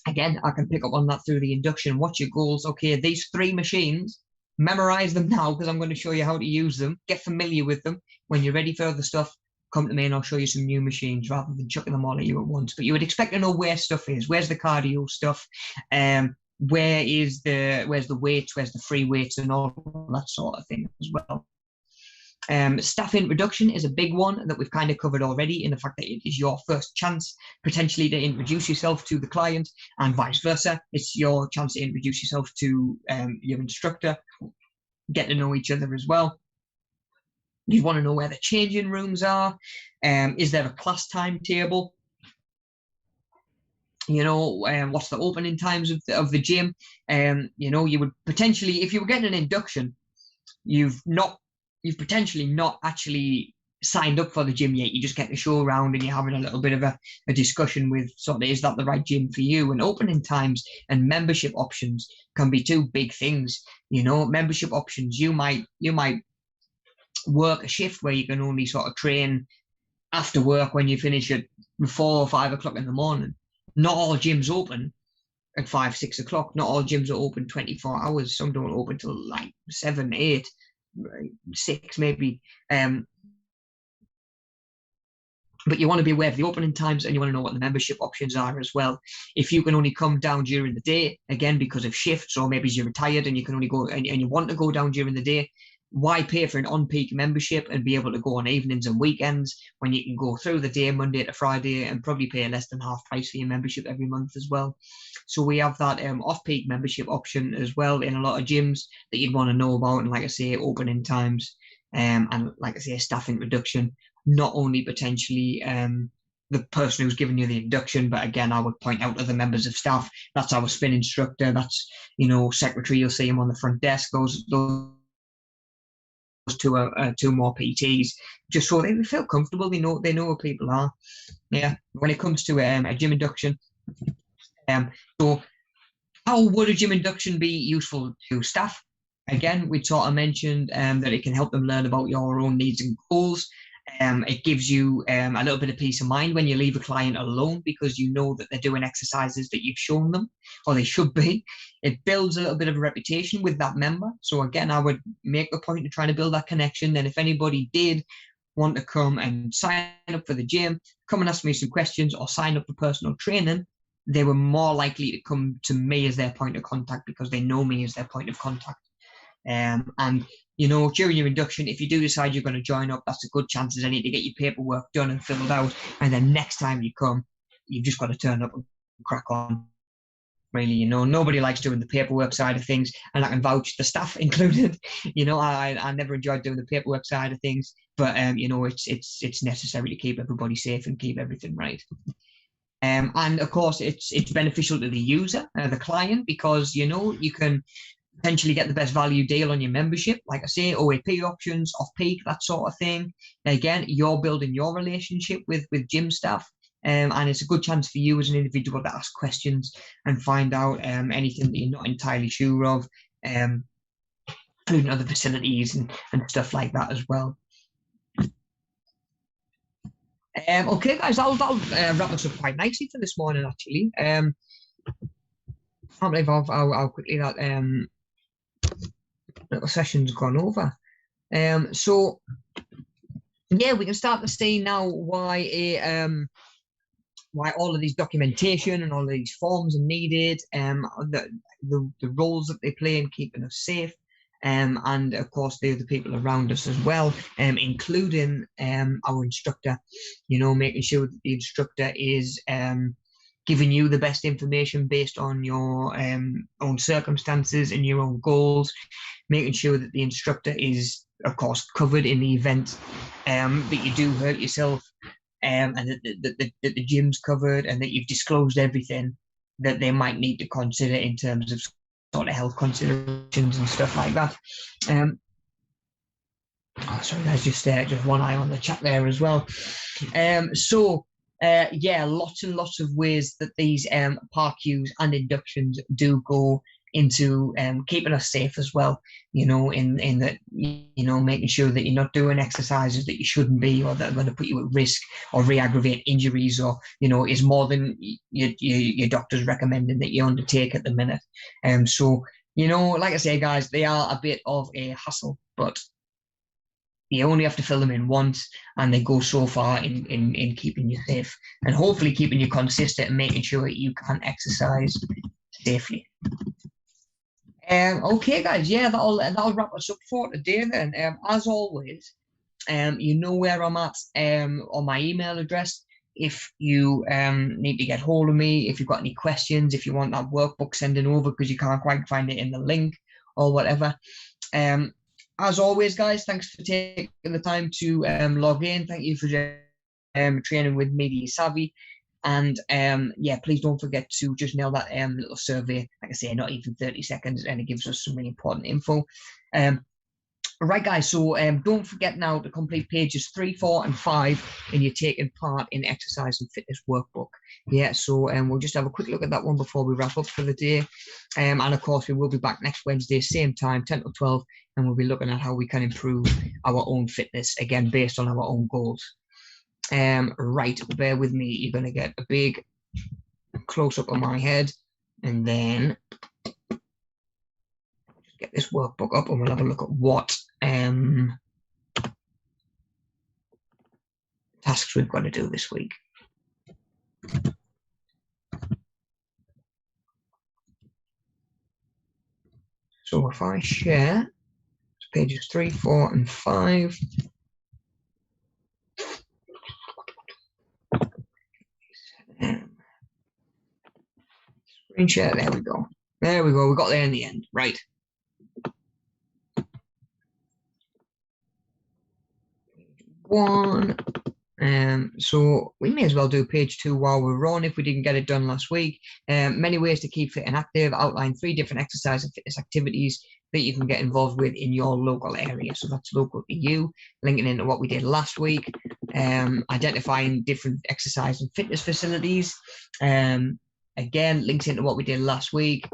again, I can pick up on that through the induction. What's your goals? Okay, these 3 machines, memorize them now, because I'm going to show you how to use them. Get familiar with them. When you're ready for other stuff, come to me and I'll show you some new machines rather than chucking them all at you at once. But you would expect to know where stuff is. Where's the cardio stuff? Where's the weights? Where's the free weights and all that sort of thing as well. Staff introduction is a big one that we've kind of covered already, in the fact that it is your first chance potentially to introduce yourself to the client, and vice versa. It's your chance to introduce yourself to your instructor, get to know each other as well. You want to know where the changing rooms are. Is there a class timetable? What's the opening times of the gym? You would potentially, if you were getting an induction, you've potentially not actually signed up for the gym yet. You just get to show around and you're having a little bit of a discussion with sort of, is that the right gym for you? And opening times and membership options can be two big things. You know, membership options, you might work a shift where you can only sort of train after work when you finish at 4 or 5 o'clock in the morning. Not all gyms open at 5, 6 o'clock. Not all gyms are open 24 hours. Some don't open till like 7, 8, 6 maybe. But you want to be aware of the opening times, and you want to know what the membership options are as well. If you can only come down during the day, again, because of shifts, or maybe you're retired and you can only go and you want to go down during the day, why pay for an on-peak membership and be able to go on evenings and weekends when you can go through the day, Monday to Friday, and probably pay less than half price for your membership every month as well? So we have that off-peak membership option as well in a lot of gyms that you'd want to know about. And like I say, opening times, and like I say, staffing reduction. Not only potentially the person who's giving you the induction, but again, I would point out to the members of staff, that's our spin instructor, that's, you know, secretary, you'll see him on the front desk, those two more PTs, just so they feel comfortable, they know who people are. Yeah, when it comes to a gym induction, so how would a gym induction be useful to staff? Again, we sort of mentioned that it can help them learn about your own needs and goals. It gives you a little bit of peace of mind when you leave a client alone, because you know that they're doing exercises that you've shown them, or they should be. It builds a little bit of a reputation with that member. So again, I would make a point of trying to build that connection. Then if anybody did want to come and sign up for the gym, come and ask me some questions, or sign up for personal training, they were more likely to come to me as their point of contact, because they know me as their point of contact. And you know, during your induction, if you do decide you're going to join up, that's a good chance as any to get your paperwork done and filled out. And then next time you come, you've just got to turn up and crack on. Really, you know, nobody likes doing the paperwork side of things, and I can vouch, the staff included. You know, I never enjoyed doing the paperwork side of things, but you know, it's necessary to keep everybody safe and keep everything right. And of course, it's beneficial to the user, the client, because you know, you can potentially get the best value deal on your membership. Like I say, OAP options, off-peak, that sort of thing. Again, you're building your relationship with gym staff, and it's a good chance for you as an individual to ask questions and find out anything that you're not entirely sure of, including other facilities and stuff like that as well. Okay, guys, that'll wrap us up quite nicely for this morning, actually. I can't believe how quickly that little session's gone over. So yeah, we can start to see now why all of these documentation and all of these forms are needed, the roles that they play in keeping us safe, and of course the other people around us as well, including our instructor. You know, making sure that the instructor is giving you the best information based on your own circumstances and your own goals, making sure that the instructor is, of course, covered in the event that you do hurt yourself, and that the gym's covered, and that you've disclosed everything that they might need to consider in terms of sort of health considerations and stuff like that. Sorry, there's just one eye on the chat there as well. Yeah, lots and lots of ways that these PARQs and inductions do go into keeping us safe as well. You know, in that, you know, making sure that you're not doing exercises that you shouldn't be, or that are going to put you at risk or re-aggravate injuries, or, you know, is more than your doctor's recommending that you undertake at the minute. So, you know, like I say, guys, they are a bit of a hassle, but you only have to fill them in once, and they go so far in keeping you safe, and hopefully keeping you consistent and making sure that you can exercise safely. Okay, guys, yeah, that'll wrap us up for today then. As always, you know where I'm at on my email address. If you need to get hold of me, if you've got any questions, if you want that workbook sending over because you can't quite find it in the link or whatever. As always, guys, thanks for taking the time to log in. Thank you for training with Media Savvy. And yeah, please don't forget to just nail that little survey. Like I say, not even 30 seconds, and it gives us some really important info. Right, guys, so don't forget now to complete pages 3, 4, and 5 in your taking part in exercise and fitness workbook. Yeah, so we'll just have a quick look at that one before we wrap up for the day. And of course, we will be back next Wednesday, same time, 10 to 12, and we'll be looking at how we can improve our own fitness, again, based on our own goals. Right, bear with me. You're going to get a big close-up of my head, and then get this workbook up, and we'll have a look at what tasks we've got to do this week. So if I share pages 3, 4, and 5. Screen share, there we go. There we go, we got there in the end, right. One. So we may as well do page 2 while we're on if we didn't get it done last week. Many ways to keep fit and active. Outline 3 different exercise and fitness activities that you can get involved with in your local area. So that's local to you, linking into what we did last week. Identifying different exercise and fitness facilities. Again, links into what we did last week.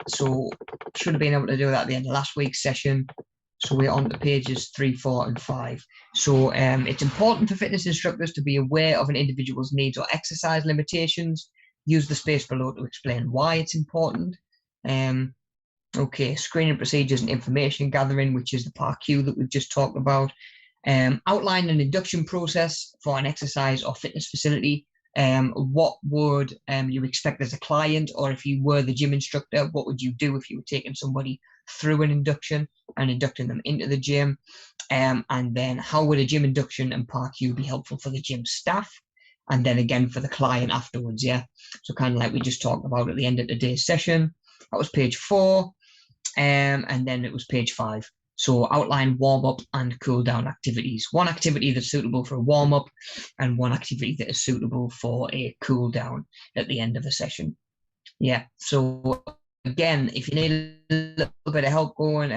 So should have been able to do that at the end of last week's session. So we're on to pages 3, 4, and 5. So it's important for fitness instructors to be aware of an individual's needs or exercise limitations. Use the space below to explain why it's important. Okay, screening procedures and information gathering, which is the PARQ that we've just talked about. Outline an induction process for an exercise or fitness facility. What would you expect as a client, or if you were the gym instructor, what would you do if you were taking somebody through an induction and inducting them into the gym? And then how would a gym induction and PARQ be helpful for the gym staff? And then again for the client afterwards, yeah? So kind of like we just talked about at the end of today's session. That was page 4. And then it was page 5. So outline warm-up and cool-down activities. One activity that's suitable for a warm-up and one activity that is suitable for a cool-down at the end of the session. Yeah, so again, if you need a little bit of help going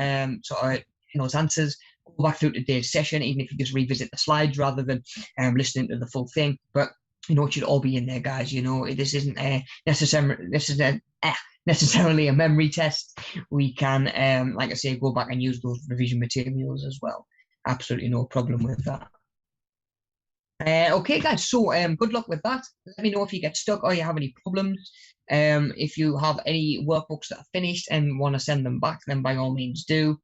sort of in those answers, go back through today's session, even if you just revisit the slides rather than listening to the full thing. But you know, it should all be in there, guys. You know, this isn't necessarily a memory test. We can, like I say, go back and use those revision materials as well. Absolutely no problem with that. Okay, guys, so good luck with that. Let me know if you get stuck or you have any problems. If you have any workbooks that are finished and want to send them back, then by all means do.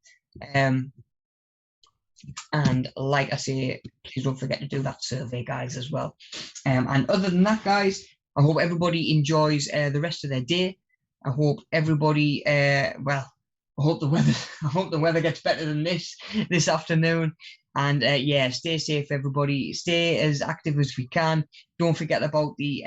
And like I say, please don't forget to do that survey, guys, as well. And other than that, guys, I hope everybody enjoys the rest of their day. I hope everybody, well, I hope the weather gets better than this afternoon. And yeah, stay safe, everybody. Stay as active as we can. Don't forget about the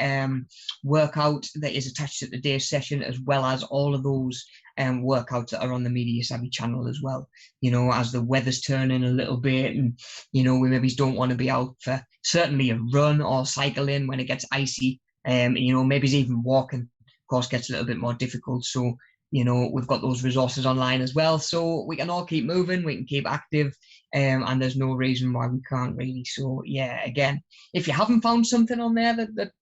workout that is attached to today's session, as well as all of those workouts that are on the Media Savvy channel as well. You know, as the weather's turning a little bit, and you know, we maybe don't want to be out for certainly a run or cycling when it gets icy. You know, maybe even walking, of course, gets a little bit more difficult. So you know, we've got those resources online as well, so we can all keep moving, we can keep active, and there's no reason why we can't really. So yeah, again, if you haven't found something on there that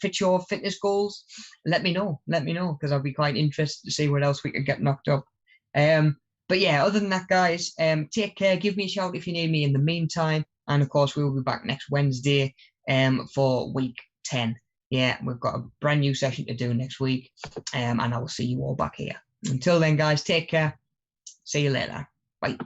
fits your fitness goals, let me know, because I'll be quite interested to see what else we could get knocked up. But yeah, other than that, guys, take care, give me a shout if you need me in the meantime, and of course we will be back next Wednesday for week 10. Yeah, we've got a brand new session to do next week, and I will see you all back here. Until then, guys, take care. See you later. Bye.